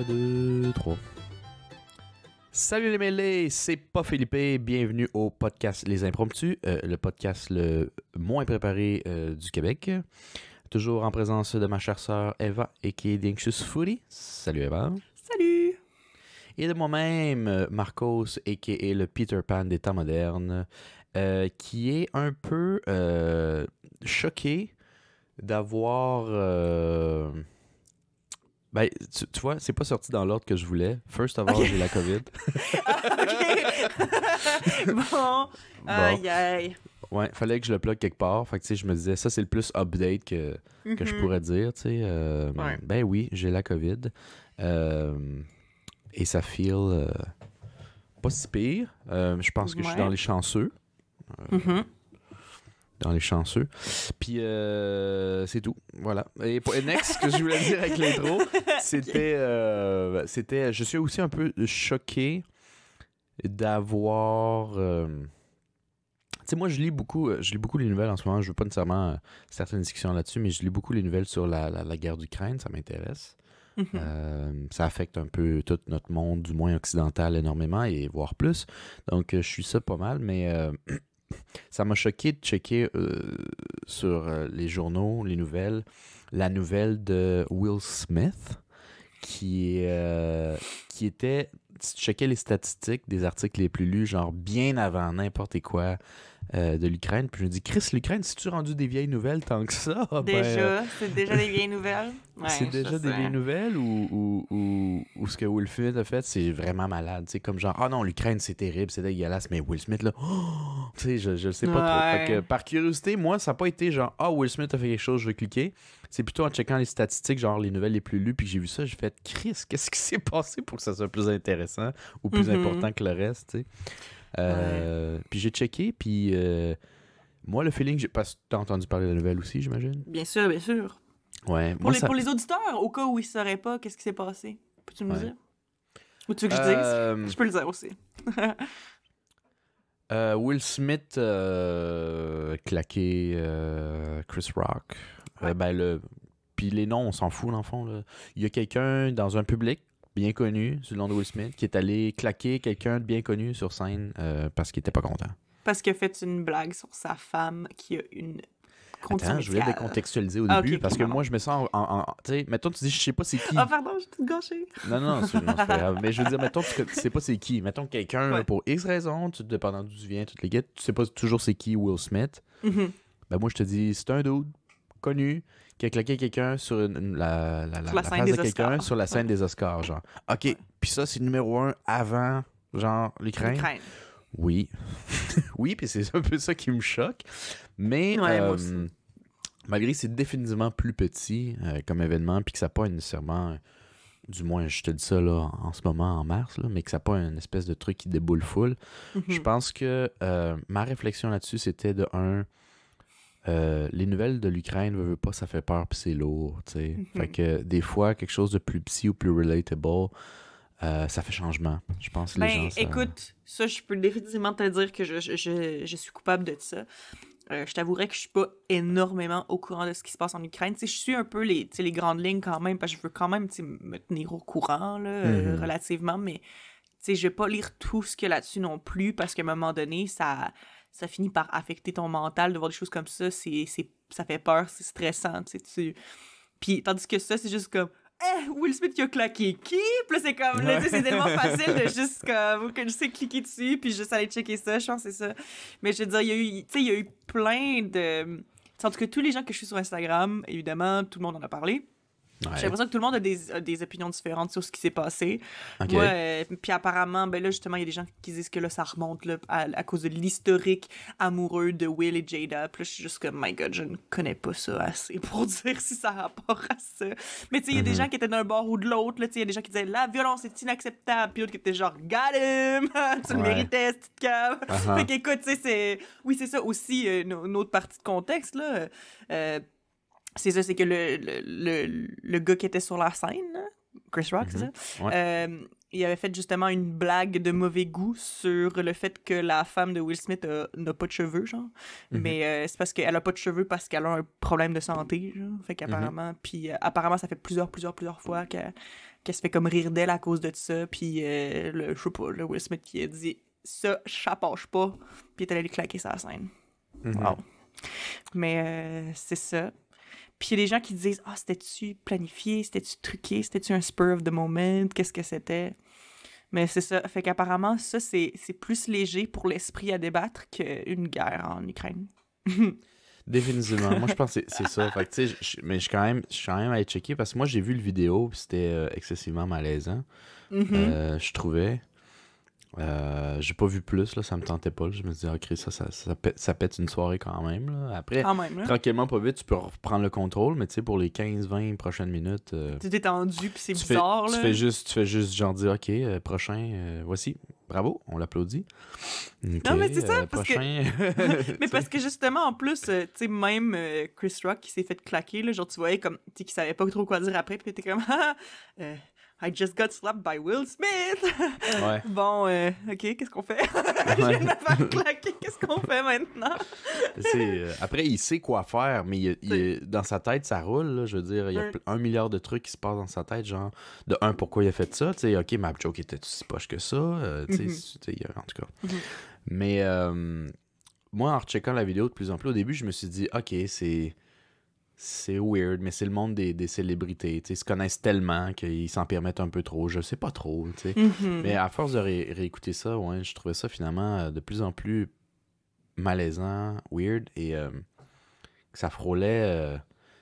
2, 3. Salut les mêlés, c'est pas Philippe, bienvenue au podcast Les Impromptus, le podcast le moins préparé du Québec. Toujours en présence de ma chère sœur Eva, a.k.a. The Anxious Foodie. Salut Eva. Salut! Et de moi-même, Marcos, a.k.a. le Peter Pan des temps modernes, qui est un peu choqué d'avoir... Ben, tu vois, c'est pas sorti dans l'ordre que je voulais. First of all, j'ai la COVID. Bon, aïe aïe. Ouais, fallait que je le plug quelque part. Fait que, tu sais, je me disais, ça, c'est le plus update que je pourrais dire, tu sais. Ouais. Ben oui, j'ai la COVID. Et ça feel pas si pire. Je pense que je suis dans les chanceux. Dans les chanceux. Puis, c'est tout. Voilà. Et next, ce que je voulais dire avec l'intro, c'était... je suis aussi un peu choqué d'avoir... Tu sais, moi, je lis beaucoup les nouvelles en ce moment. Je veux pas nécessairement certaines discussions là-dessus, mais je lis beaucoup les nouvelles sur la guerre d'Ukraine. Ça m'intéresse. Ça affecte un peu tout notre monde, du moins occidental, énormément, et voire plus. Donc, je suis ça pas mal, mais... ça m'a choqué de checker sur les journaux, les nouvelles, la nouvelle de Will Smith qui était, si tu checkais les statistiques des articles les plus lus, genre bien avant n'importe quoi de l'Ukraine, puis je me dis, Chris, l'Ukraine, si tu rendu des vieilles nouvelles tant que ça? Déjà, c'est déjà des vieilles nouvelles. Ouais, c'est déjà des vieilles nouvelles ou ce que Will Smith a fait, c'est vraiment malade. C'est comme genre, ah non, l'Ukraine, c'est terrible, c'est dégueulasse, mais Will Smith, là, tu sais, je le sais pas trop. Fait que, par curiosité, moi, ça n'a pas été genre, ah, Will Smith a fait quelque chose, je veux cliquer. C'est plutôt en checkant les statistiques, genre les nouvelles les plus lues, puis que j'ai vu ça, j'ai fait, Chris, qu'est-ce qui s'est passé pour que ça soit plus intéressant ou plus important que le reste, tu sais. Puis j'ai checké, puis moi, le feeling, parce que t'as entendu parler de la nouvelle aussi, j'imagine? Bien sûr, bien sûr. Ouais. Pour les auditeurs, au cas où ils ne sauraient pas qu'est-ce qui s'est passé, peux-tu me dire? Ou tu veux que je dise? Je peux le dire aussi. Will Smith claqué Chris Rock. Puis les noms, on s'en fout dans le fond. Là. Il y a quelqu'un dans un public bien connu, sous le nom de Will Smith, qui est allé claquer quelqu'un de bien connu sur scène parce qu'il était pas content. Parce qu'il a fait une blague sur sa femme qui a une... Attends, je voulais décontextualiser au début, parce que moi, je me sens tu sais, mettons, tu dis, je sais pas c'est qui. Ah, pardon, j'ai tout gâché. Non, c'est pas grave. Mais je veux dire, mettons, tu sais pas c'est qui. Mettons quelqu'un, pour X raisons, dépendant d'où tu viens, toutes les guettes, tu sais pas toujours c'est qui Will Smith. Ben moi, je te dis, c'est un dude connu qui a claqué quelqu'un sur la face de quelqu'un sur la scène des Oscars, genre. OK, puis ça, c'est numéro 1 avant, genre, l'Ukraine. Oui. Oui, puis c'est un peu ça qui me choque. Mais malgré que c'est définitivement plus petit comme événement, puis que ça n'a pas nécessairement, du moins je te dis ça là, en ce moment, en mars, là, mais que ça n'a pas une espèce de truc qui déboule full, je pense que ma réflexion là-dessus, c'était de les nouvelles de l'Ukraine, veut pas, ça fait peur, puis c'est lourd, tu sais. Fait que des fois, quelque chose de plus petit ou plus relatable... ça fait changement. Je pense que les gens... Écoute, ça, je peux définitivement te dire que je suis coupable de ça. Je t'avouerais que je suis pas énormément au courant de ce qui se passe en Ukraine. T'sais, je suis un peu les grandes lignes quand même, parce que je veux quand même me tenir au courant là, relativement, mais je vais pas lire tout ce qu'il y a là-dessus non plus, parce qu'à un moment donné, ça finit par affecter ton mental de voir des choses comme ça. Ça fait peur, c'est stressant. Puis, tandis que ça, c'est juste comme... Will Smith qui a claqué qui? Puis là, c'est comme, là, c'est tellement facile de juste comme, que je sais cliquer dessus, puis juste aller checker ça, je pense que c'est ça. Mais je veux dire, il y a eu plein de... En tout cas, tous les gens que je suis sur Instagram, évidemment, tout le monde en a parlé. Ouais. J'ai l'impression que tout le monde a des opinions différentes sur ce qui s'est passé. Okay. Ouais, puis apparemment, ben là, justement, il y a des gens qui disent que là, ça remonte là, à cause de l'historique amoureux de Will et Jada. Puis là, je suis juste comme, my God, je ne connais pas ça assez pour dire si ça a rapport à ça. Mais tu sais, il y a des gens qui étaient d'un bord ou de l'autre. Tu sais, il y a des gens qui disaient, la violence est inacceptable. Puis d'autres qui étaient genre, got him! Tu le méritais, cette cave. Fait qu'écoute, tu sais, oui, c'est ça aussi, une autre partie de contexte, là. C'est ça, c'est que le gars qui était sur la scène, Chris Rock, c'est ça? Ouais. Il avait fait justement une blague de mauvais goût sur le fait que la femme de Will Smith n'a pas de cheveux, genre. Mais c'est parce qu'elle a pas de cheveux parce qu'elle a un problème de santé, genre. Fait qu'apparemment, puis apparemment, ça fait plusieurs fois qu'elle se fait comme rire d'elle à cause de ça, puis je sais pas, le Will Smith qui a dit « Ça, ça passe pas », puis il est allé lui claquer sa scène. Wow. Mais c'est ça. Puis il y a des gens qui disent « Ah, c'était-tu planifié? C'était-tu truqué? C'était-tu un spur of the moment? Qu'est-ce que c'était? » Mais c'est ça. Fait qu'apparemment, ça, c'est plus léger pour l'esprit à débattre qu'une guerre en Ukraine. Définitivement. Moi, je pense que c'est ça. Fait que, tu sais, mais je suis quand même allé checker parce que moi, j'ai vu le vidéo puis c'était excessivement malaisant. Je trouvais. J'ai pas vu plus, là, ça me tentait pas. Là. Je me disais, ok, ça pète une soirée quand même. Là. Après, tranquillement, pas vite, tu peux reprendre le contrôle, mais tu sais, pour les 15-20 prochaines minutes. Tu t'es tendu, puis c'est bizarre. Tu fais juste genre dire, ok, prochain, voici, bravo, on l'applaudit. Okay, non, mais c'est ça, parce prochain... que. Mais parce que justement, en plus, tu sais, même Chris Rock qui s'est fait claquer, là, genre, tu voyais comme, tu sais, qu'il savait pas trop quoi dire après, puis t'es comme, I just got slapped by Will Smith! Ouais. Bon, ok, qu'est-ce qu'on fait? Je viens de me faire claquer, qu'est-ce qu'on fait maintenant? Après, il sait quoi faire, mais dans sa tête, ça roule, là, je veux dire, il y a 1 milliard de trucs qui se passent dans sa tête, genre, de pourquoi il a fait ça, tu sais, ok, ma joke était si poche que ça, tu sais, en tout cas. Mais moi, en recheckant la vidéo de plus en plus, au début, je me suis dit, ok, c'est weird, mais c'est le monde des célébrités. Ils se connaissent tellement qu'ils s'en permettent un peu trop. Je sais pas trop. Mais à force de réécouter ça, ouais, je trouvais ça finalement de plus en plus malaisant, weird, et que ça frôlait...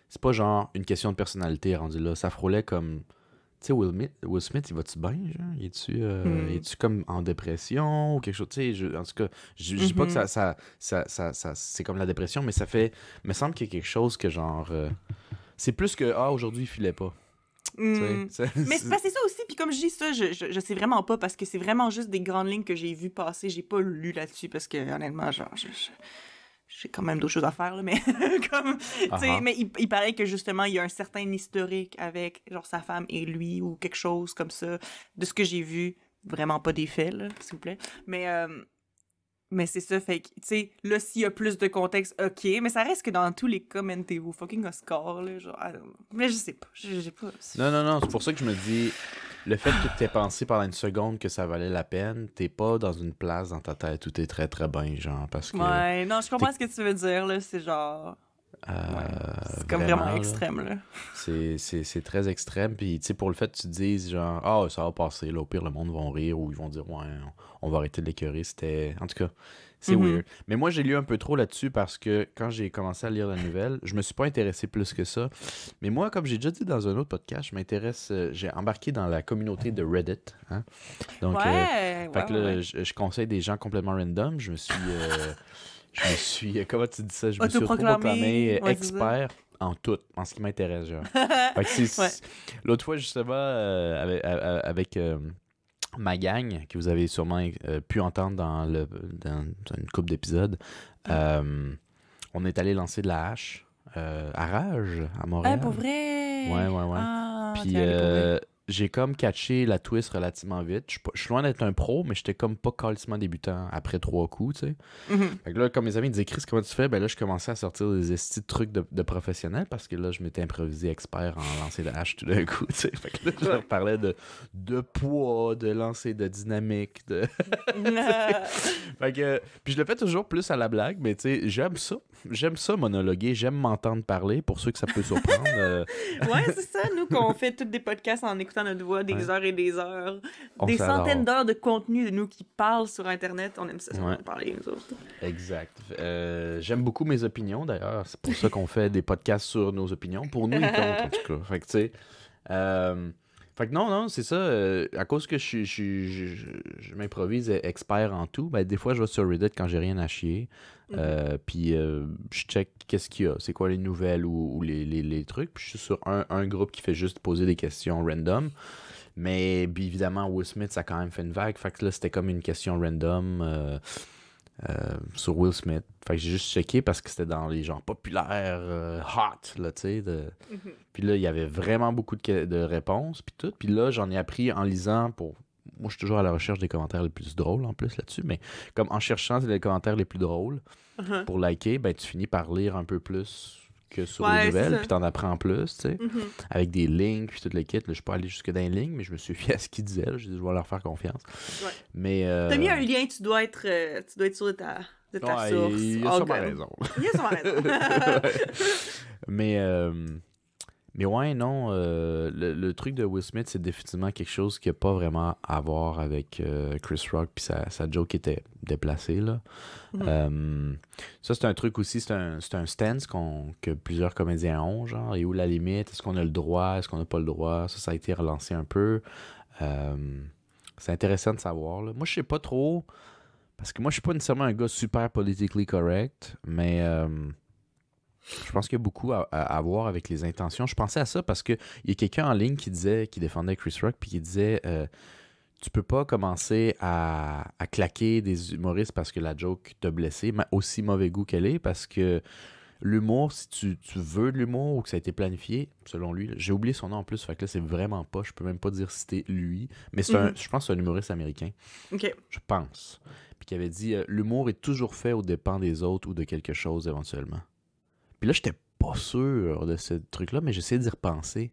c'est pas genre une question de personnalité rendu là. Ça frôlait comme... Tu sais, Will Smith, il va-tu bien, genre? Il est-tu comme en dépression ou quelque chose? Tu sais, en tout cas, je dis pas que ça c'est comme la dépression, mais ça fait... Il me semble qu'il y a quelque chose que genre... c'est plus que, aujourd'hui, il filait pas. Mais c'est ça aussi, puis comme je dis ça, je sais vraiment pas, parce que c'est vraiment juste des grandes lignes que j'ai vues passer. J'ai pas lu là-dessus, parce que honnêtement, genre... J'ai quand même d'autres choses à faire, là, mais comme, tu sais, mais il paraît que justement, il y a un certain historique avec, genre, sa femme et lui, ou quelque chose comme ça, de ce que j'ai vu, vraiment pas des faits, là, s'il vous plaît, mais c'est ça, fait que, tu sais, là, s'il y a plus de contexte, ok, mais ça reste que dans tous les cas, mentez-vous, fucking Oscar, là, genre, mais je sais pas, j'ai pas... Non, c'est pour ça que je me dis, le fait que tu aies pensé pendant une seconde que ça valait la peine, t'es pas dans une place dans ta tête où t'es très très bien, genre, parce que... Ouais, non, je comprends ce que tu veux dire, là, c'est genre... c'est comme vraiment extrême, là. C'est très extrême, puis tu sais, pour le fait que tu te dises, genre, ça va passer, là, au pire, le monde va rire, ou ils vont dire, ouais, on va arrêter de l'écœurer, c'était... En tout cas, c'est weird. Mais moi, j'ai lu un peu trop là-dessus, parce que quand j'ai commencé à lire la nouvelle, je me suis pas intéressé plus que ça. Mais moi, comme j'ai déjà dit dans un autre podcast, j'ai embarqué dans la communauté de Reddit, hein? Donc, fait que là, je conseille des gens complètement random, je me suis, comment tu dis ça? Je me suis autoproclamé expert en tout, en ce qui m'intéresse, genre. Fait que l'autre fois, justement, avec ma gang, que vous avez sûrement pu entendre dans une couple d'épisodes, on est allé lancer de la hache à Rage, à Montréal. Pour vrai? Ouais. Ah, puis j'ai comme catché la twist relativement vite. Je suis loin d'être un pro, mais j'étais comme pas calissement débutant après 3 coups, tu sais. Fait que là, comme mes amis me disaient, Chris, comment tu fais? Ben là, je commençais à sortir des estis de trucs de professionnels, parce que là, je m'étais improvisé expert en lancer de hache tout d'un coup, tu sais. Fait que là, je leur parlais de poids, de lancer de dynamique, de... Fait que... Puis je le fais toujours plus à la blague, mais tu sais, j'aime ça monologuer, j'aime m'entendre parler, pour ceux que ça peut surprendre. Ouais, c'est ça, nous, qu'on fait tous des podcasts en écoutant notre voix des heures et des heures, des centaines d'heures de contenu de nous qui parlent sur Internet, on aime ça, on en parler, nous autres. Exact. J'aime beaucoup mes opinions, d'ailleurs, c'est pour ça qu'on fait des podcasts sur nos opinions, pour nous, ils comptent, en tout cas. Fait que, tu sais... Fait que non, c'est ça. À cause que je m'improvise expert en tout, ben des fois, je vais sur Reddit quand j'ai rien à chier. Puis je check qu'est-ce qu'il y a, c'est quoi les nouvelles ou les trucs. Puis je suis sur un groupe qui fait juste poser des questions random. Mais évidemment, Will Smith, ça a quand même fait une vague. Fait que là, c'était comme une question random sur Will Smith. Fait que j'ai juste checké parce que c'était dans les genres populaires, hot, là, tu sais. Puis là, il y avait vraiment beaucoup de réponses, puis tout. Puis là, j'en ai appris en lisant pour... Moi, je suis toujours à la recherche des commentaires les plus drôles, en plus, là-dessus. Mais comme en cherchant les commentaires les plus drôles pour liker, ben tu finis par lire un peu plus que sur les nouvelles, puis t'en apprends plus, tu sais, Mhm. avec des lignes, puis tout le kit. Là, je suis pas allé jusque dans les lignes, mais je me suis fié à ce qu'ils disaient. Là. J'ai dit, je vais leur faire confiance. Ouais. Mais... T'as mis un lien, tu dois être sûr de ta source. Il a sûrement raison. Il a sûrement raison. Mais ouais, non, le truc de Will Smith, c'est définitivement quelque chose qui n'a pas vraiment à voir avec Chris Rock puis sa joke était déplacée, là. Ça, c'est un truc aussi, c'est un stance que plusieurs comédiens ont, genre, et où la limite, est-ce qu'on a le droit, est-ce qu'on n'a pas le droit, ça a été relancé un peu. C'est intéressant de savoir, là. Moi, je sais pas trop, parce que moi, je suis pas nécessairement un gars super politically correct, mais... je pense qu'il y a beaucoup à voir avec les intentions. Je pensais à ça parce qu'il y a quelqu'un en ligne qui défendait Chris Rock puis qui disait tu peux pas commencer à claquer des humoristes parce que la joke t'a blessé, mais aussi mauvais goût qu'elle est, parce que l'humour, si tu veux de l'humour ou que ça a été planifié, selon lui, j'ai oublié son nom en plus, fait que là c'est vraiment pas, je peux même pas dire si c'était lui, mais je pense que c'est un humoriste américain. OK. Je pense. Puis qui avait dit l'humour est toujours fait aux dépens des autres ou de quelque chose éventuellement. Puis là, j'étais pas sûr de ce truc-là, mais j'essayais d'y repenser.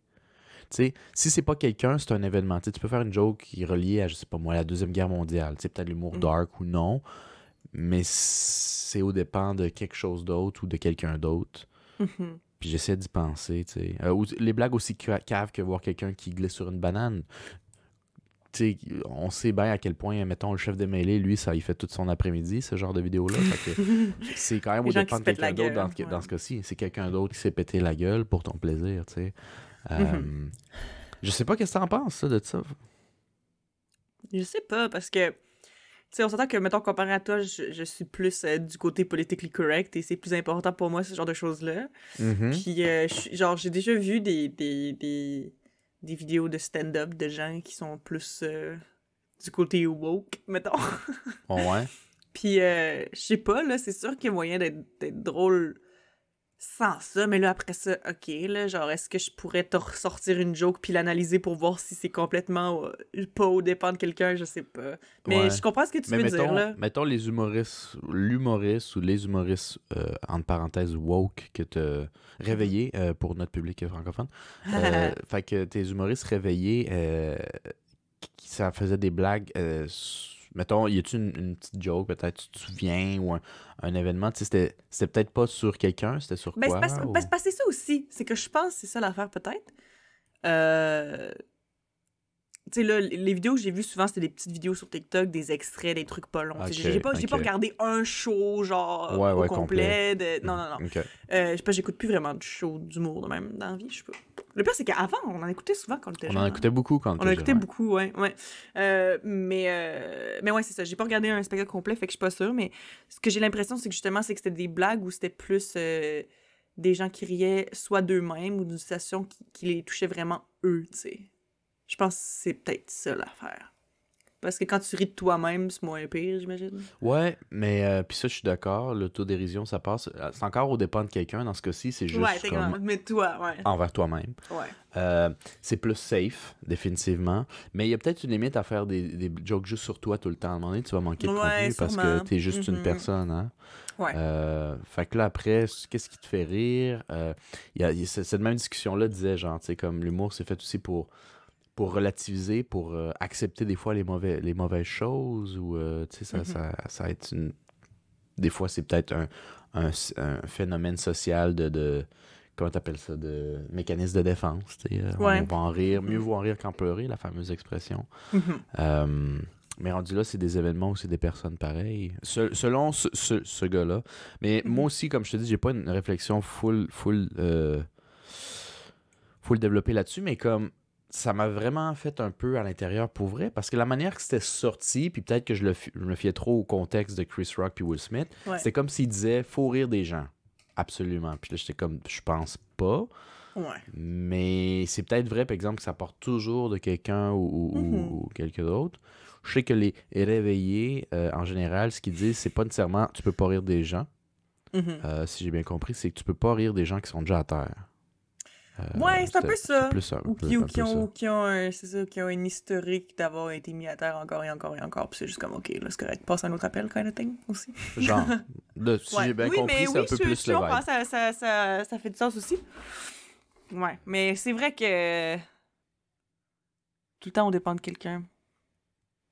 Tu sais, si c'est pas quelqu'un, c'est un événement. Tu peux faire une joke qui est reliée à, je sais pas moi, la Deuxième Guerre mondiale. Tu sais, peut-être l'humour dark ou non, mais c'est au dépend de quelque chose d'autre ou de quelqu'un d'autre. Puis j'essaie d'y penser, tu sais. Ou les blagues aussi caves que voir quelqu'un qui glisse sur une banane. Tu sais, on sait bien à quel point, mettons, le chef de mêlée, lui, ça il fait tout son après-midi, ce genre de vidéo-là. C'est quand même au dépend de quelqu'un d'autre dans ce cas-ci. C'est quelqu'un d'autre qui s'est pété la gueule pour ton plaisir, tu sais. Je sais pas qu'est-ce que t'en penses, ça, de ça. Je sais pas, parce que, tu sais, on s'entend que, mettons, comparé à toi, je suis plus du côté politically correct et c'est plus important pour moi, ce genre de choses-là. Puis, genre, j'ai déjà vu des vidéos de stand-up de gens qui sont plus du côté woke, mettons. Oh ouais. Puis, je sais pas, là, c'est sûr qu'il y a moyen d'être drôle sans ça, mais là, après ça, OK, là, genre, est-ce que je pourrais te ressortir une joke puis l'analyser pour voir si c'est complètement pas au dépend de quelqu'un, je sais pas. Mais je comprends ce que tu veux dire, là. Mettons l'humoriste ou les humoristes, entre parenthèses, woke, que t'as réveillé pour notre public francophone. Fait que tes humoristes réveillés, ça faisait des blagues... mettons, y a-tu une petite joke, peut-être, tu te souviens, ou un événement, tu sais, c'était peut-être pas sur quelqu'un, c'était sur quoi? C'est ça aussi, c'est que je pense que c'est ça l'affaire, peut-être. Tu sais, là, les vidéos que j'ai vues, souvent, c'était des petites vidéos sur TikTok, des extraits, des trucs pas longs. J'ai pas regardé un show, genre, au complet. Non. Je sais pas, j'écoute plus vraiment de show d'humour, de même, dans la vie, je sais pas. Le pire, c'est qu'avant, on en écoutait souvent quand on était jeune. On en écoutait beaucoup quand on était jeune. On en écoutait beaucoup, ouais. Mais ouais, c'est ça. J'ai pas regardé un spectacle complet, fait que je suis pas sûre, mais ce que j'ai l'impression, c'est que justement, c'est que c'était des blagues où c'était plus des gens qui riaient soit d'eux-mêmes ou d'une situation qui les touchait vraiment eux, tu sais. Je pense que c'est peut-être ça l'affaire. Parce que quand tu ris de toi-même, c'est moins pire, j'imagine. Ouais, mais puis ça, je suis d'accord. L'autodérision, ça passe. C'est encore au dépend de quelqu'un. Dans ce cas-ci, c'est juste mais toi, ouais. Envers toi-même. Ouais. C'est plus safe, définitivement. Mais il y a peut-être une limite à faire des jokes juste sur toi tout le temps. À un moment donné, tu vas manquer de contenu parce que t'es juste une personne, hein? Ouais. Fait que là, après, qu'est-ce qui te fait rire? Cette même discussion-là disait, genre, tu sais, comme l'humour, c'est fait aussi pour relativiser, pour accepter des fois les mauvaises choses, ou tu sais, ça va être une... Des fois, c'est peut-être un phénomène social de comment t'appelles ça, de mécanisme de défense, tu sais. On va en rire, mieux vaut en rire qu'en pleurer, la fameuse expression. Mais rendu là, c'est des événements où c'est des personnes pareilles. Selon ce gars-là. Mais moi aussi, comme je te dis, j'ai pas une réflexion full développée là-dessus, mais comme ça m'a vraiment fait un peu à l'intérieur pour vrai, parce que la manière que c'était sorti, puis peut-être que je me fiais trop au contexte de Chris Rock puis Will Smith, c'était comme s'il disait « faut rire des gens ». Absolument. Puis là, j'étais comme « je pense pas ». Mais c'est peut-être vrai, par exemple, que ça part toujours de quelqu'un ou quelqu'un d'autre. Je sais que les réveillés, en général, ce qu'ils disent, c'est pas nécessairement « tu peux pas rire des gens ». Si j'ai bien compris, c'est que tu peux pas rire des gens qui sont déjà à terre. Ouais, c'est un peu ça. Plus Ou qui ont une historique d'avoir été mis à terre encore et encore et encore. Puis c'est juste comme, OK, là, c'est correct. Passe un autre appel, kind of thing, aussi. Genre, là, si j'ai bien compris, c'est un peu plus le vibe. Ça fait du sens aussi. Ouais, mais c'est vrai que tout le temps, on dépend de quelqu'un.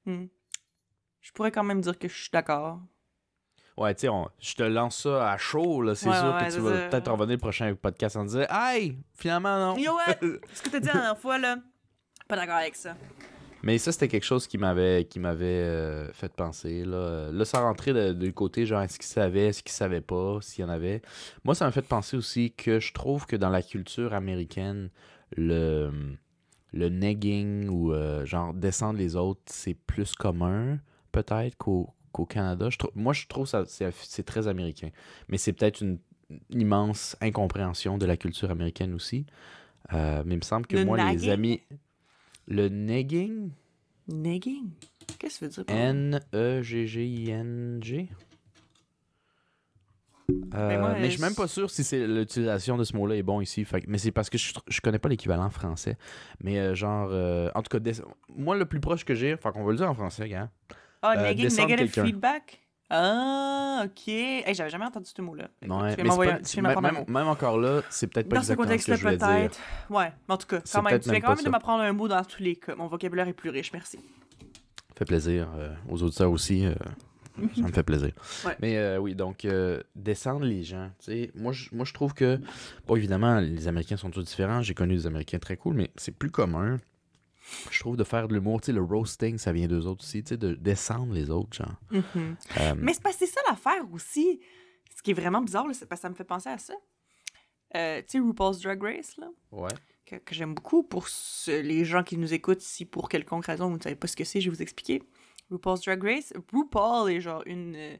Je pourrais quand même dire que je suis d'accord. Ouais, tu sais, je te lance ça à chaud, là, c'est sûr que tu vas peut-être revenir le prochain podcast en disant « Hey, finalement, non! » You know what? Ce que t'as dit la dernière fois, là, pas d'accord avec ça. Mais ça, c'était quelque chose qui m'avait fait penser, là. Là, ça rentrait du côté, genre, est-ce qu'il savait, est-ce qu'il savait pas, s'il y en avait. Moi, ça m'a fait penser aussi que je trouve que dans la culture américaine, le negging ou, genre, descendre les autres, c'est plus commun, peut-être, qu'au Canada. Moi, je trouve ça c'est très américain. Mais c'est peut-être une immense incompréhension de la culture américaine aussi. Mais il me semble que moi, les amis... Le negging? Negging? Qu'est-ce que ça veut dire? Negging? Mais je suis même pas sûr si l'utilisation de ce mot-là est bon ici. Mais c'est parce que je connais pas l'équivalent français. Mais en tout cas, moi, le plus proche que j'ai, qu'on va le dire en français, gars. Negative feedback? Ah, ok. Hey, j'avais jamais entendu ce mot-là. Ouais, même encore là, c'est peut-être pas exactement ce que je voulais dire. Ouais, mais en tout cas, quand même. Tu viens quand même de m'apprendre un mot dans tous les cas. Mon vocabulaire est plus riche, merci. Ça fait plaisir. Aux auditeurs aussi, ça me fait plaisir. Ouais. Mais oui, donc, descendre les gens. Moi, je trouve que, bon, évidemment, les Américains sont tous différents. J'ai connu des Américains très cool, mais c'est plus commun. Je trouve de faire de l'humour, le roasting, ça vient d'eux autres aussi, de descendre les autres, genre. Mais c'est ça l'affaire aussi. Ce qui est vraiment bizarre, là, c'est parce que ça me fait penser à ça. Tu sais, RuPaul's Drag Race, là. Ouais. Que j'aime beaucoup pour les gens qui nous écoutent, si pour quelconque raison vous ne savez pas ce que c'est, je vais vous expliquer. RuPaul's Drag Race. RuPaul est genre une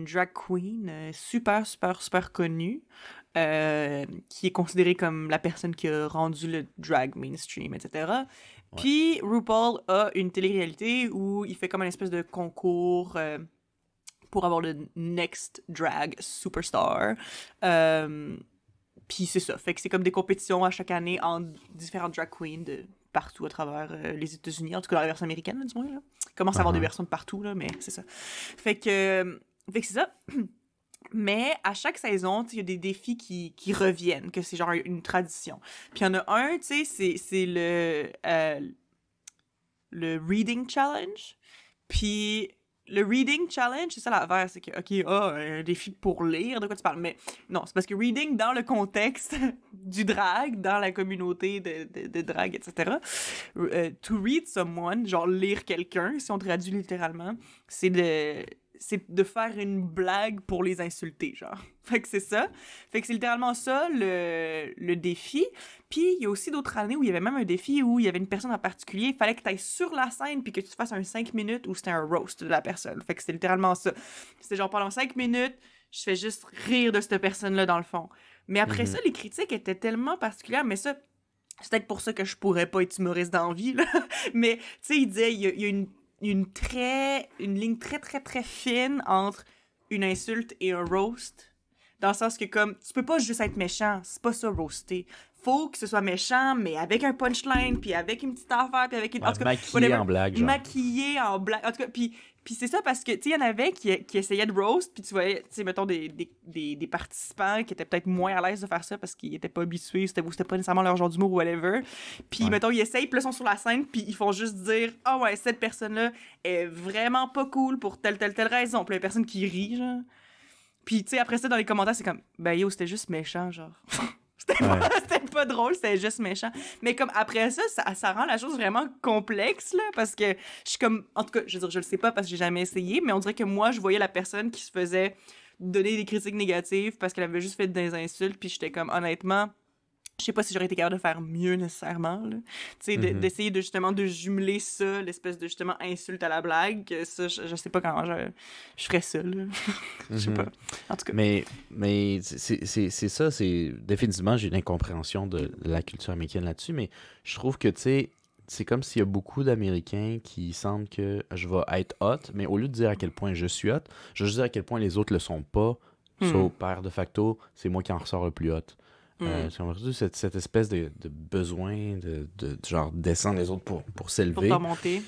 drag queen super, super, super connue. Qui est considérée comme la personne qui a rendu le drag mainstream, etc. Ouais. Puis RuPaul a une télé-réalité où il fait comme une espèce de concours pour avoir le next drag superstar. Puis c'est ça. Fait que c'est comme des compétitions à chaque année entre différentes drag queens de partout à travers les États-Unis, en tout cas dans la version américaine, là, du moins. Là. Il commence à avoir des versions de partout, là, mais c'est ça. Fait que c'est ça. Mais à chaque saison, il y a des défis qui reviennent, que c'est genre une tradition. Puis il y en a un, tu sais, c'est le Reading Challenge. Puis le Reading Challenge, c'est ça l'affaire, c'est que, OK, un défi pour lire, de quoi tu parles? Mais non, c'est parce que reading, dans le contexte du drag, dans la communauté de drag, etc., to read someone, genre lire quelqu'un, si on traduit littéralement, c'est de faire une blague pour les insulter, genre. Fait que c'est ça. Fait que c'est littéralement ça, le défi. Puis, il y a aussi d'autres années où il y avait même un défi où il y avait une personne en particulier, il fallait que tu ailles sur la scène puis que tu fasses un 5 minutes où c'était un roast de la personne. Fait que c'était littéralement ça. C'était genre pendant 5 minutes, je fais juste rire de cette personne-là dans le fond. Mais après ça, les critiques étaient tellement particulières, mais ça, c'est peut-être pour ça que je pourrais pas être humoriste dans la vie, là. Mais, tu sais, il disait, il y a une ligne très, très, très fine entre une insulte et un roast. Dans le sens que, comme, tu peux pas juste être méchant. C'est pas ça, roaster. Faut que ce soit méchant, mais avec un punchline, puis avec une petite affaire, puis avec une... en tout cas, maquillé en blague, genre. Maquillé en blague. En tout cas, puis c'est ça parce que, tu sais, il y en avait qui essayaient de roast, puis tu voyais, tu sais, mettons, des participants qui étaient peut-être moins à l'aise de faire ça parce qu'ils étaient pas habitués, c'était pas nécessairement leur genre d'humour ou whatever. Puis, mettons, ils essayent, puis là, ils sont sur la scène, puis ils font juste dire « Ah ouais, cette personne-là est vraiment pas cool pour telle raison. » Puis il y a personne qui rit, genre. Puis, tu sais, après ça, dans les commentaires, c'est comme « Ben yo, c'était juste méchant, genre. » C'était pas drôle, c'était juste méchant. Mais comme après ça rend la chose vraiment complexe, là, parce que je suis comme... En tout cas, je veux dire, je le sais pas parce que j'ai jamais essayé, mais on dirait que moi, je voyais la personne qui se faisait donner des critiques négatives parce qu'elle avait juste fait des insultes, puis j'étais comme, honnêtement... Je sais pas si j'aurais été capable de faire mieux nécessairement, là. Tu sais, d'essayer de justement de jumeler ça, l'espèce de justement insulte à la blague. Ça, je sais pas comment je ferais ça, là. Je sais pas. En tout cas. Mais c'est ça, c'est... Définitivement, j'ai une incompréhension de la culture américaine là-dessus, mais je trouve que, tu sais, c'est comme s'il y a beaucoup d'Américains qui sentent que je vais être hot, mais au lieu de dire à quel point je suis hot, je vais juste dire à quel point les autres le sont pas. So, par de facto, c'est moi qui en ressors le plus hot. J'ai reçu cette espèce de besoin de genre descendre les autres pour s'élever. Pour t'en monter.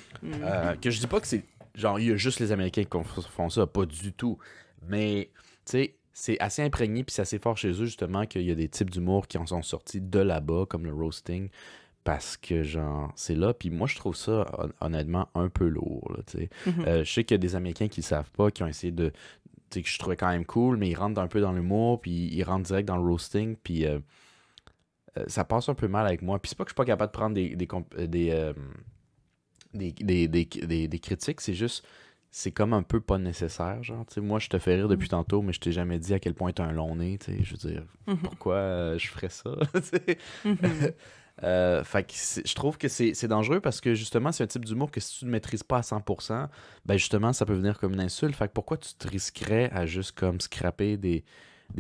Que je dis pas que c'est genre il y a juste les Américains qui font ça, pas du tout. Mais tu sais, c'est assez imprégné puis c'est assez fort chez eux justement qu'il y a des types d'humour qui en sont sortis de là-bas, comme le roasting, parce que genre c'est là. Puis moi je trouve ça honnêtement un peu lourd. Là, je sais qu'il y a des Américains qui le savent pas, qui ont essayé de que je trouvais quand même cool, mais ils rentrent un peu dans l'humour, puis ils rentrent direct dans le roasting, puis ça passe un peu mal avec moi. Puis c'est pas que je suis pas capable de prendre des critiques, c'est juste, c'est comme un peu pas nécessaire, genre, tu sais, moi je te fais rire depuis tantôt, mais je t'ai jamais dit à quel point t'as un long nez, tu sais, je veux dire, pourquoi je ferais ça, tu sais? Fait que je trouve que c'est dangereux parce que justement c'est un type d'humour que si tu ne maîtrises pas à 100%, ben justement ça peut venir comme une insulte. Fait que pourquoi tu te risquerais à juste comme scraper des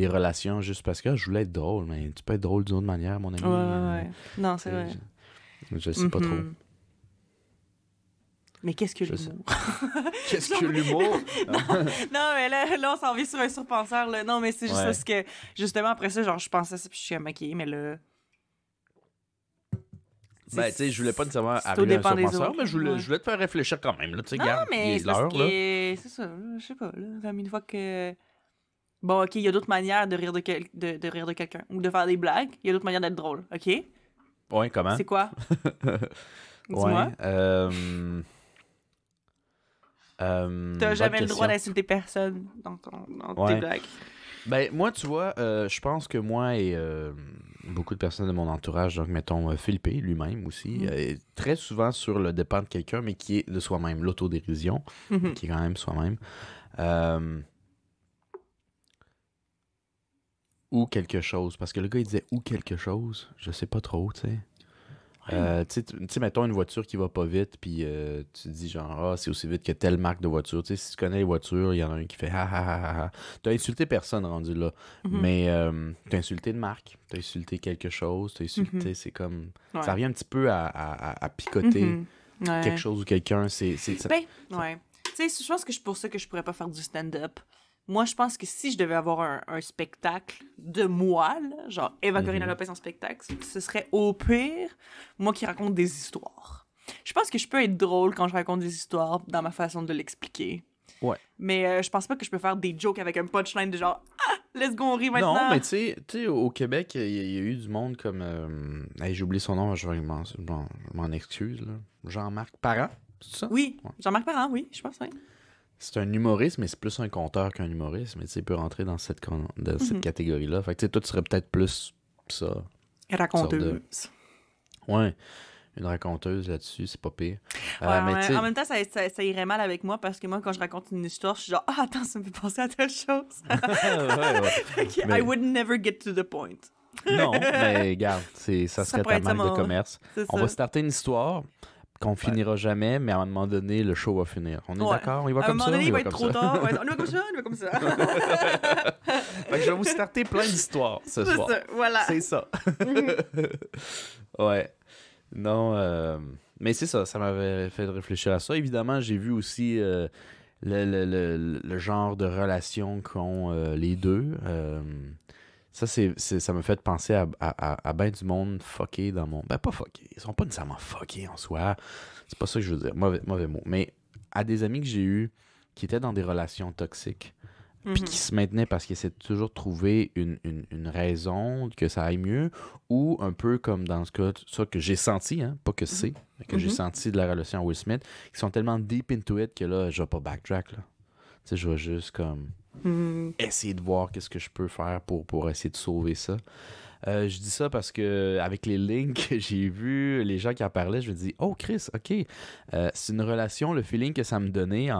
relations juste parce que je voulais être drôle, mais tu peux être drôle d'une autre manière, mon ami. Ouais. Non, c'est vrai. Je sais pas trop. Mais qu'est-ce que l'humour? Qu'est-ce que l'humour? Non, mais là on s'en vient sur un surpenseur, là. Non, mais c'est juste parce que, justement, après ça, genre, je pensais ça, puis je suis comme, OK, mais là... Ben, tu sais, je voulais pas nécessairement arriver à un surpenseur, mais je voulais te faire réfléchir quand même, là. Tu sais, regarde, mais c'est l'heure, là. C'est ça, je sais pas, là. Comme une fois que... Bon, OK, il y a d'autres manières de rire de rire de quelqu'un, ou de faire des blagues. Il y a d'autres manières d'être drôle, OK? Ouais, comment? C'est quoi? Dis-moi. T'as jamais le droit d'insulter personne dans tes blagues. Ben, moi, tu vois, je pense que moi et beaucoup de personnes de mon entourage, donc mettons Philippe lui-même aussi, est très souvent sur le dépend de quelqu'un, mais qui est de soi-même, l'autodérision, qui est quand même soi-même. Ou quelque chose, parce que le gars, il disait ou quelque chose, je sais pas trop, tu sais. Tu sais, mettons une voiture qui va pas vite, puis tu te dis genre, c'est aussi vite que telle marque de voiture. Tu sais, si tu connais les voitures, il y en a un qui fait ha ha ha ha. T'as insulté personne rendu là, mais t'as insulté une marque, t'as insulté quelque chose, t'as insulté, c'est comme. Ça revient un petit peu à picoter quelque chose ou quelqu'un. Ça... Ben, ouais. Tu sais, je pense que c'est pour ça que je pourrais pas faire du stand-up. Moi, je pense que si je devais avoir un spectacle de moi, là, genre Eva Corina Lopez en spectacle, ce serait au pire moi qui raconte des histoires. Je pense que je peux être drôle quand je raconte des histoires dans ma façon de l'expliquer. Ouais. Mais je pense pas que je peux faire des jokes avec un punchline de genre « Ah, let's go, on rit maintenant! » Non, mais tu sais, au Québec, il y a eu du monde comme... j'ai oublié son nom, je m'en excuse, là. Jean-Marc Parent, c'est ça? Oui, ouais. Jean-Marc Parent, oui, je pense, oui. C'est un humoriste, mais c'est plus un conteur qu'un humoriste. Mais tu sais, il peut rentrer dans cette catégorie-là. Fait que tu sais, toi, tu serais peut-être plus ça. Raconteuse. Ouais, une raconteuse là-dessus, c'est pas pire. Mais en même temps, ça irait mal avec moi parce que moi, quand je raconte une histoire, je suis genre, attends, ça me fait penser à telle chose. I would never get to the point. Non, mais regarde, ça serait ta marque de commerce. On va starter une histoire qu'on finira jamais, mais à un moment donné, le show va finir. On est d'accord? Il va comme ça? À un moment donné, il va être trop tard. On y va comme ça, Fait que je vais vous starter plein d'histoires ce soir. Ça, voilà. C'est ça. Ouais. Non, mais c'est ça m'avait fait réfléchir à ça. Évidemment, j'ai vu aussi le genre de relation qu'ont les deux. Ça m'a fait penser à ben du monde fucké dans mon... Ben, pas fucké. Ils sont pas nécessairement fuckés en soi. C'est pas ça que je veux dire. Mauvais mot. Mais à des amis que j'ai eus qui étaient dans des relations toxiques, puis qui se maintenaient parce qu'ils essaient de toujours trouver une raison que ça aille mieux, ou un peu comme dans ce cas, ça que j'ai senti, hein, pas que c'est, mais que j'ai senti de la relation à Will Smith, qui sont tellement deep into it que là, je vais pas backtrack, là. Tu sais, je vais juste comme... essayer de voir qu'est-ce que je peux faire pour essayer de sauver ça. Je dis ça parce que avec les links que j'ai vus, les gens qui en parlaient, je me dis, oh Chris, ok, c'est une relation, le feeling que ça me donnait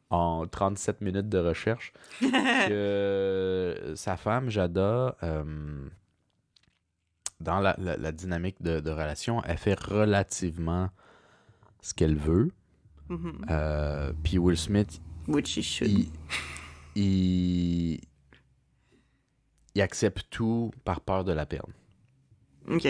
en 37 minutes de recherche, que sa femme, Jada, dans la dynamique de relation, elle fait relativement ce qu'elle veut. Puis Will Smith, which he should. Il accepte tout par peur de la perdre. OK.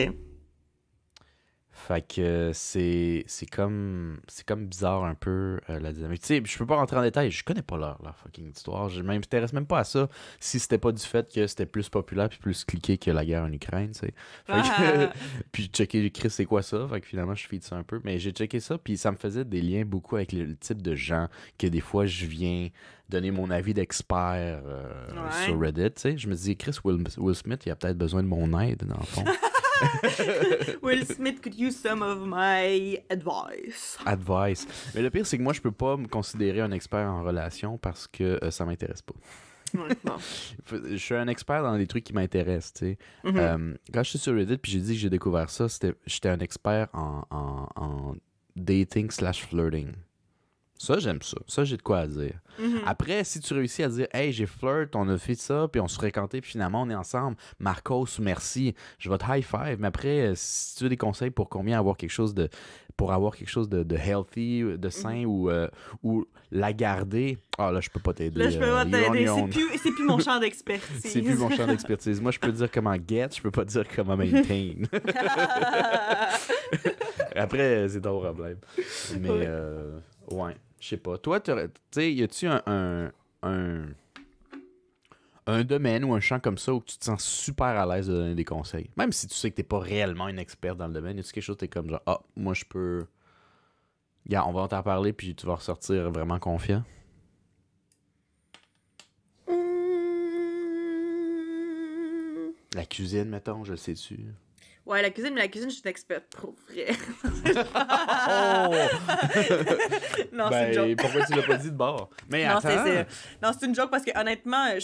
Fait que c'est comme bizarre un peu la dynamique. Tu sais, je peux pas rentrer en détail, je connais pas leur fucking histoire. Je m'intéresse même pas à ça si c'était pas du fait que c'était plus populaire puis plus cliqué que la guerre en Ukraine, tu sais. Fait que, puis checker Chris c'est quoi ça, fait que finalement je feed ça un peu, mais j'ai checké ça puis ça me faisait des liens beaucoup avec le type de gens que des fois je viens donner mon avis d'expert sur Reddit, tu sais. Je me dis Chris Will Smith, il a peut-être besoin de mon aide dans le fond. Will Smith could use some of my advice. Advice. Mais le pire, c'est que moi, je peux pas me considérer un expert en relation parce que ça m'intéresse pas. Ouais, bon. Je suis un expert dans des trucs qui m'intéressent, tu sais. Quand je suis sur Reddit puis j'ai dit que j'ai découvert ça, j'étais un expert en dating/flirting. Ça, j'aime ça. Ça, j'ai de quoi à dire. Après, si tu réussis à dire « Hey, j'ai flirt, on a fait ça, puis on se fréquentait, puis finalement, on est ensemble. Marcos, merci. Je vais te high-five. » Mais après, si tu veux des conseils pour avoir quelque chose de healthy, de sain ou la garder, là, je peux pas t'aider. Là, je peux pas t'aider. C'est plus mon champ d'expertise. C'est plus mon champ d'expertise. Moi, je peux te dire comment get, je peux pas te dire comment maintain. Après, c'est ton problème. Mais, ouais. Je sais pas. Toi, tu sais, y a-tu un domaine ou un champ comme ça où tu te sens super à l'aise de donner des conseils? Même si tu sais que t'es pas réellement une experte dans le domaine, y a-tu quelque chose où t'es comme genre, moi je peux. On va t'en parler puis tu vas ressortir vraiment confiant? La cuisine, mettons, je le sais-tu. Ouais, la cuisine, je suis experte pour vrai. Non, c'est une joke. Pourquoi tu l'as pas dit de bord? Mais non, attends. Non, c'est une joke parce que honnêtement, je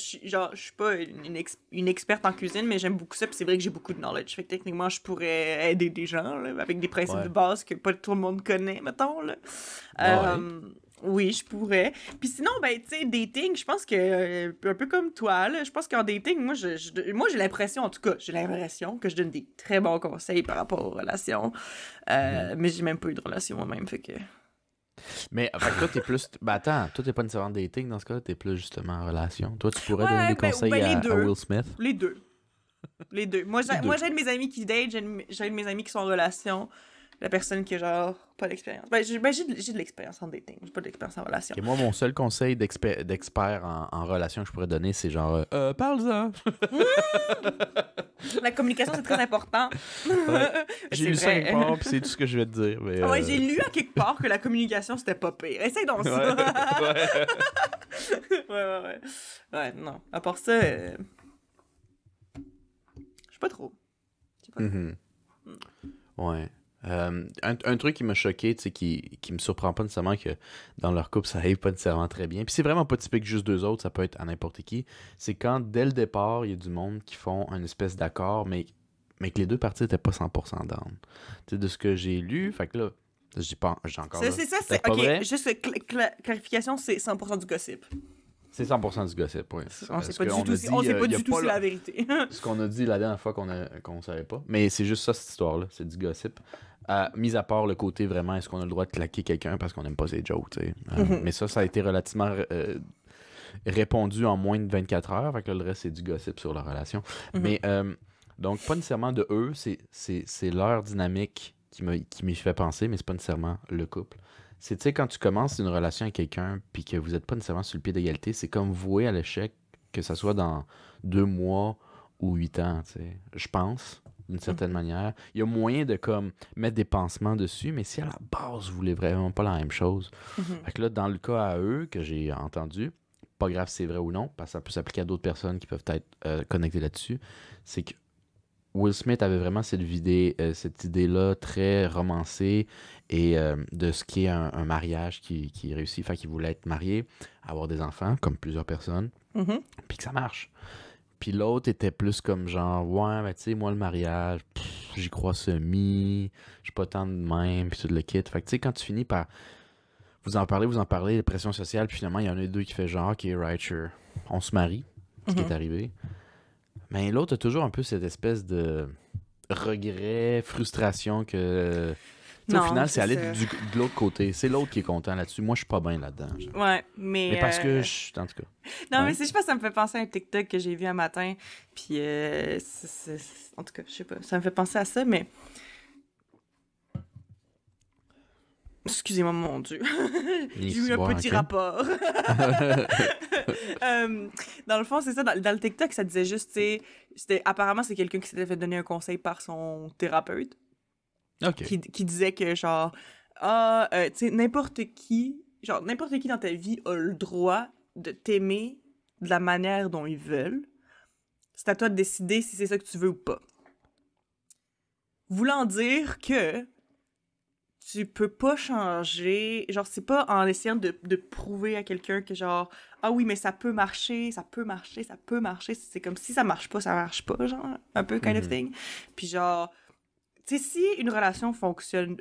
suis pas une experte en cuisine, mais j'aime beaucoup ça, puis c'est vrai que j'ai beaucoup de knowledge. Fait que techniquement, je pourrais aider des gens là, avec des principes de base que pas tout le monde connaît, mettons. Là. Oui, je pourrais. Puis sinon, ben, tu sais, dating, je pense que, un peu comme toi, là, je pense qu'en dating, moi, j'ai l'impression, en tout cas, que je donne des très bons conseils par rapport aux relations. Mais j'ai même pas eu de relation moi-même, fait que... Mais fait que toi, t'es plus... Ben attends, toi, t'es pas nécessairement dating dans ce cas-là, t'es plus justement en relation. Toi, tu pourrais donner des conseils à Will Smith? Les deux. Les deux. Moi, j'aide mes amis qui datent, j'aide mes amis qui sont en relation. La personne qui a genre pas d'expérience. J'ai de l'expérience en dating, j'ai pas d'expérience en relation. Okay, moi, mon seul conseil d'expert en relation que je pourrais donner, c'est genre parle-en. La communication, c'est très important. Ouais. J'ai lu ça quelque part, puis c'est tout ce que je vais te dire. Mais, ouais, j'ai lu à quelque part que la communication, c'était pas pire. Essaye donc ça. Ouais. Ouais, non. À part ça, je sais pas trop. Ouais. Un truc qui m'a choqué, tu sais, qui me surprend pas nécessairement que dans leur couple, ça arrive pas nécessairement très bien. Puis c'est vraiment pas typique juste deux autres, ça peut être à n'importe qui. C'est quand, dès le départ, il y a du monde qui font une espèce d'accord, mais que les deux parties étaient pas 100% down. Tu sais, de ce que j'ai lu, fait que là, j'ai encore c'est ça, c'est ok, vrai? Juste clarification, c'est 100% du gossip. C'est 100% du gossip, oui. On sait pas du tout si c'est la vérité. Ce qu'on a dit la dernière fois qu'on savait pas. Mais c'est juste ça, cette histoire-là. C'est du gossip. Mis à part le côté vraiment, est-ce qu'on a le droit de claquer quelqu'un parce qu'on n'aime pas ses jokes, tu sais. Mais ça a été relativement répondu en moins de 24 heures. Fait que le reste, c'est du gossip sur la relation. Mais, donc, pas nécessairement de eux. C'est leur dynamique qui m'y fait penser, mais c'est pas nécessairement le couple. C'est, tu sais, quand tu commences une relation avec quelqu'un puis que vous n'êtes pas nécessairement sur le pied d'égalité, c'est comme voué à l'échec, que ça soit dans 2 mois ou 8 ans, tu sais. Je pense, d'une certaine manière. Il y a moyen de, comme, mettre des pansements dessus, mais si à la base, vous voulez vraiment pas la même chose. Fait que là, dans le cas à eux, que j'ai entendu, pas grave si c'est vrai ou non, parce que ça peut s'appliquer à d'autres personnes qui peuvent être connectées là-dessus, c'est que Will Smith avait vraiment cette idée-là très romancée et de ce qui est un mariage qui réussit. Fait qu'il voulait être marié, avoir des enfants, comme plusieurs personnes, puis que ça marche. Puis l'autre était plus comme genre, ouais, mais tu sais, moi, le mariage, j'y crois semi, je suis pas tant de même, puis tout le kit. Fait que tu sais, quand tu finis par vous en parlez, la pression sociale, puis finalement, il y en a deux qui fait genre, ok, right, sure, on se marie, ce qui est arrivé. Mais l'autre a toujours un peu cette espèce de regret, frustration que... au final, c'est aller de l'autre côté. C'est l'autre qui est content là-dessus. Moi, je suis pas bien là-dedans. Genre. Ouais, mais parce que en tout cas... Non, mais je sais pas, ça me fait penser à un TikTok que j'ai vu un matin. Puis, en tout cas, je sais pas, ça me fait penser à ça, mais... Excusez-moi, mon Dieu. J'ai eu un petit ok. rapport. Dans le fond, c'est ça. Dans le TikTok, ça disait juste, tu sais, apparemment, c'est quelqu'un qui s'était fait donner un conseil par son thérapeute. OK. Qui disait que, genre, tu sais, n'importe qui dans ta vie a le droit de t'aimer de la manière dont ils veulent. C'est à toi de décider si c'est ça que tu veux ou pas. Voulant dire que tu peux pas changer, genre, c'est pas en essayant de prouver à quelqu'un que, genre, ah oui, mais ça peut marcher, ça peut marcher, ça peut marcher. C'est comme si ça marche pas, genre, un peu kind of thing. Puis genre, tu sais, si une relation fonctionne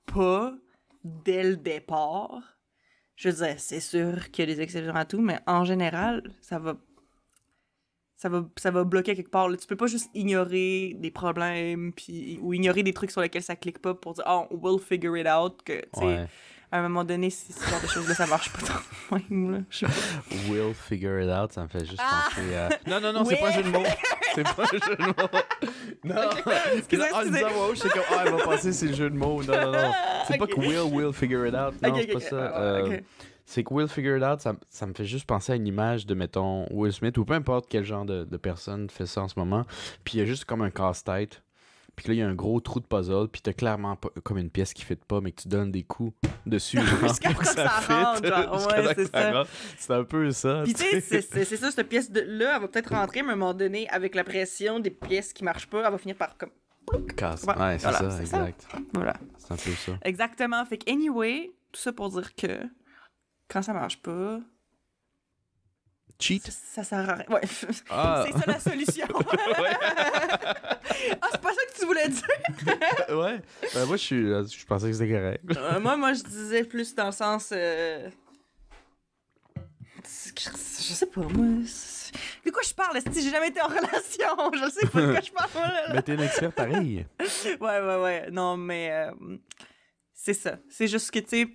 pas dès le départ, je veux dire, c'est sûr qu'il y a des exceptions à tout, mais en général, ça va bloquer quelque part. Là. Tu peux pas juste ignorer des problèmes ou ignorer des trucs sur lesquels ça clique pas pour dire « Oh, we'll figure it out », que, tu sais, à un moment donné, si ce genre de choses-là, ça marche pas tant même, là. Je sais pas. « We'll figure it out », ça me fait juste penser à... Non, c'est pas un jeu de mots. C'est pas un jeu de mots. Non. Excusez. En disant « Wow », je sais comme « Ah, elle va passer, c'est le jeu de mots ». Non. C'est pas que « we'll figure it out ». Non, c'est pas ça. C'est que Will Figure It Out, ça me fait juste penser à une image de, mettons, Will Smith ou peu importe quel genre de personne fait ça en ce moment. Puis il y a juste comme un casse-tête. Puis là, il y a un gros trou de puzzle. Puis t'as clairement pas, comme une pièce qui ne fit pas, mais que tu donnes des coups dessus pour que ça rentre, genre, ouais, c'est ça. C'est un peu ça. Puis tu sais, c'est ça, cette pièce-là, elle va peut-être rentrer, mais à un moment donné, avec la pression des pièces qui marchent pas, elle va finir par comme... Casse. Ouais, c'est ça, exact. Voilà. C'est un peu ça. Exactement. Fait que, anyway, tout ça pour dire que... Quand ça marche pas... Cheat? Ça sert à rien. Ouais. C'est ça la solution. C'est pas ça que tu voulais dire? Ouais. Ben moi, je pensais que c'était correct. Moi, je disais plus dans le sens... Je sais pas, moi... De quoi je parle? Si j'ai jamais été en relation, je sais pas de quoi je parle. Mais t'es une experte pareil. Ouais. Non, mais... c'est ça. C'est juste que, tu sais...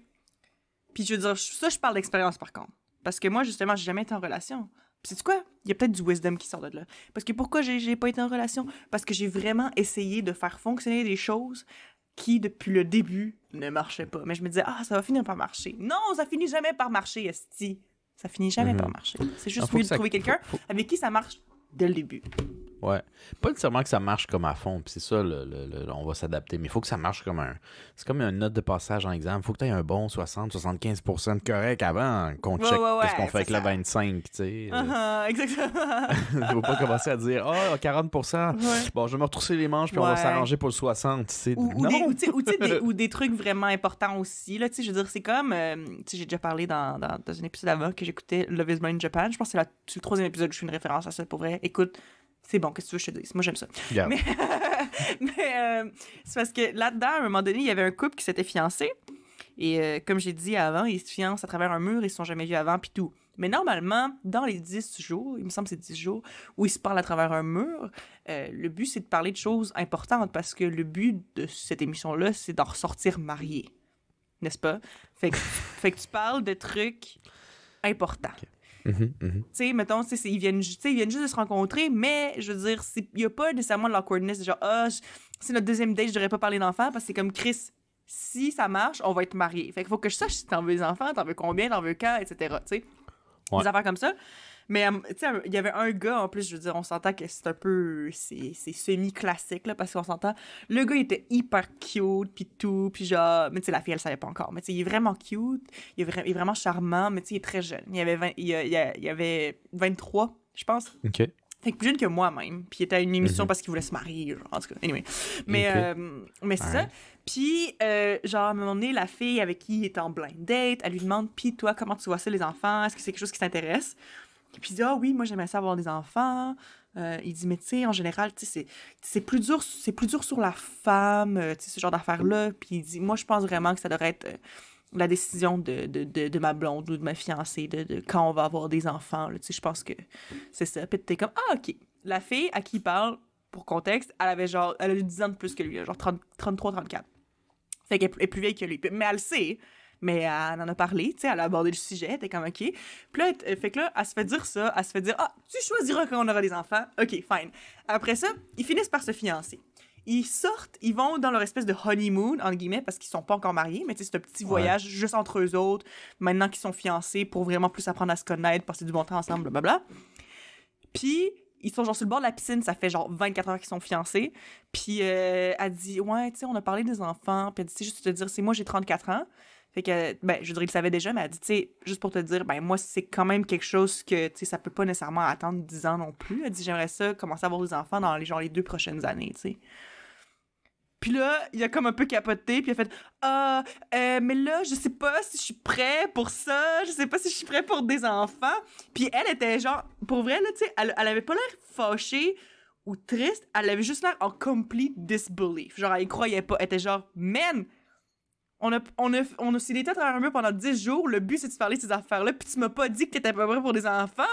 Puis je veux dire, ça, je parle d'expérience, par contre. Parce que moi, justement, j'ai jamais été en relation. Puis sais-tu quoi? Il y a peut-être du wisdom qui sort de là. Parce que pourquoi j'ai pas été en relation? Parce que j'ai vraiment essayé de faire fonctionner des choses qui, depuis le début, ne marchaient pas. Mais je me disais, ça va finir par marcher. Non, ça finit jamais par marcher, esti. Ça finit jamais par marcher. C'est juste mieux de trouver quelqu'un avec qui ça marche dès le début. Ouais. Pas nécessairement que ça marche comme à fond, puis c'est ça, on va s'adapter, mais il faut que ça marche comme c'est comme une note de passage en examen. Il faut que tu aies un bon 60-75% de correct avant qu'on check ce qu'on fait avec le 25, tu sais. Exactement. Il faut pas commencer à dire 40%. Bon, je vais me retrousser les manches, puis on va s'arranger pour le 60, tu sais. Ou des trucs vraiment importants aussi, là, tu sais, je veux dire, c'est comme, tu sais, j'ai déjà parlé dans un épisode avant que j'écoutais Love is Blind Japan. Je pense que c'est le 3e épisode où je fais une référence à ça, pour vrai. Écoute, c'est bon, qu'est-ce que tu veux que je te dise? Moi, j'aime ça. Yeah. Mais c'est parce que là-dedans, à un moment donné, il y avait un couple qui s'était fiancé. Et comme j'ai dit avant, ils se fiancent à travers un mur, ils se sont jamais vus avant, puis tout. Mais normalement, dans les 10 jours, il me semble que c'est 10 jours, où ils se parlent à travers un mur, le but, c'est de parler de choses importantes, parce que le but de cette émission-là, c'est d'en ressortir marié. N'est-ce pas? Fait que tu parles de trucs importants. Okay. Tu sais, mettons, ils viennent juste de se rencontrer, mais je veux dire, il n'y a pas nécessairement de l'awkwardness, genre, c'est notre deuxième date, je devrais pas parler d'enfants, parce que c'est comme Chris, si ça marche, on va être mariés. Fait qu'il faut que je sache si t'en veux des enfants, t'en veux combien, t'en veux quand, etc. Tu sais, des affaires comme ça. Mais, tu sais, il y avait un gars, en plus, je veux dire, on s'entend que c'est un peu... C'est semi-classique, là, parce qu'on s'entend... Le gars, il était hyper cute, puis tout, puis genre... Mais tu sais, la fille, elle savait pas encore. Mais tu sais, il est vraiment cute, il est vraiment charmant, mais tu sais, il est très jeune. Il avait 23, je pense. OK. Fait que plus jeune que moi-même. Puis il était à une émission parce qu'il voulait se marier, genre, en tout cas. Anyway. Mais c'est ça. Puis, genre, à un moment donné, la fille avec qui il était en blind date, elle lui demande « Puis toi, comment tu vois ça, les enfants? Est-ce que c'est quelque chose qui t'intéresse? » Puis il dit « Ah oui, moi j'aimerais ça avoir des enfants. » Il dit « Mais tu sais, en général, tu sais, c'est plus dur sur la femme, tu sais, ce genre d'affaires-là. » Puis il dit « Moi, je pense vraiment que ça devrait être la décision de ma blonde ou de ma fiancée, de quand on va avoir des enfants. » Tu sais, je pense que c'est ça. Puis t'es comme « Ah, OK. » La fille à qui il parle, pour contexte, elle a eu 10 ans de plus que lui, genre 33-34. Fait qu'elle est plus vieille que lui. Mais elle le sait. Mais elle en a parlé, tu sais, elle a abordé le sujet, elle était comme OK. Puis là, fait que là, elle se fait dire ça, elle se fait dire « Ah, tu choisiras quand on aura des enfants. OK, fine. » Après ça, ils finissent par se fiancer. ils sortent, ils vont dans leur espèce de honeymoon, entre guillemets, parce qu'ils sont pas encore mariés, mais tu sais, c'est un petit voyage juste entre eux autres, maintenant qu'ils sont fiancés, pour vraiment plus apprendre à se connaître, passer du bon temps ensemble, blablabla. Puis, ils sont genre sur le bord de la piscine, ça fait genre 24 heures qu'ils sont fiancés. Puis, elle dit, ouais, tu sais, on a parlé des enfants. Puis elle dit, tu sais, juste te dire, c'est moi, j'ai 34 ans. Fait que, ben, je dirais, il le savait déjà, mais elle dit, tu sais, juste pour te dire, ben, moi, c'est quand même quelque chose que, tu sais, ça peut pas nécessairement attendre 10 ans non plus. Elle dit, j'aimerais ça commencer à avoir des enfants dans les 2 prochaines années, tu sais. Puis là, il a comme un peu capoté, puis il a fait « Ah, mais là, je sais pas si je suis prêt pour ça, je sais pas si je suis prêt pour des enfants. » Puis elle était genre, pour vrai, là, tu sais, elle avait pas l'air fâchée ou triste, elle avait juste l'air en complete disbelief. Genre, elle y croyait pas. Elle était genre « Man, on s'est été à travers un mur pendant 10 jours, le but c'est de se parler de ces affaires-là, puis tu m'as pas dit que t'étais pas prêt pour des enfants.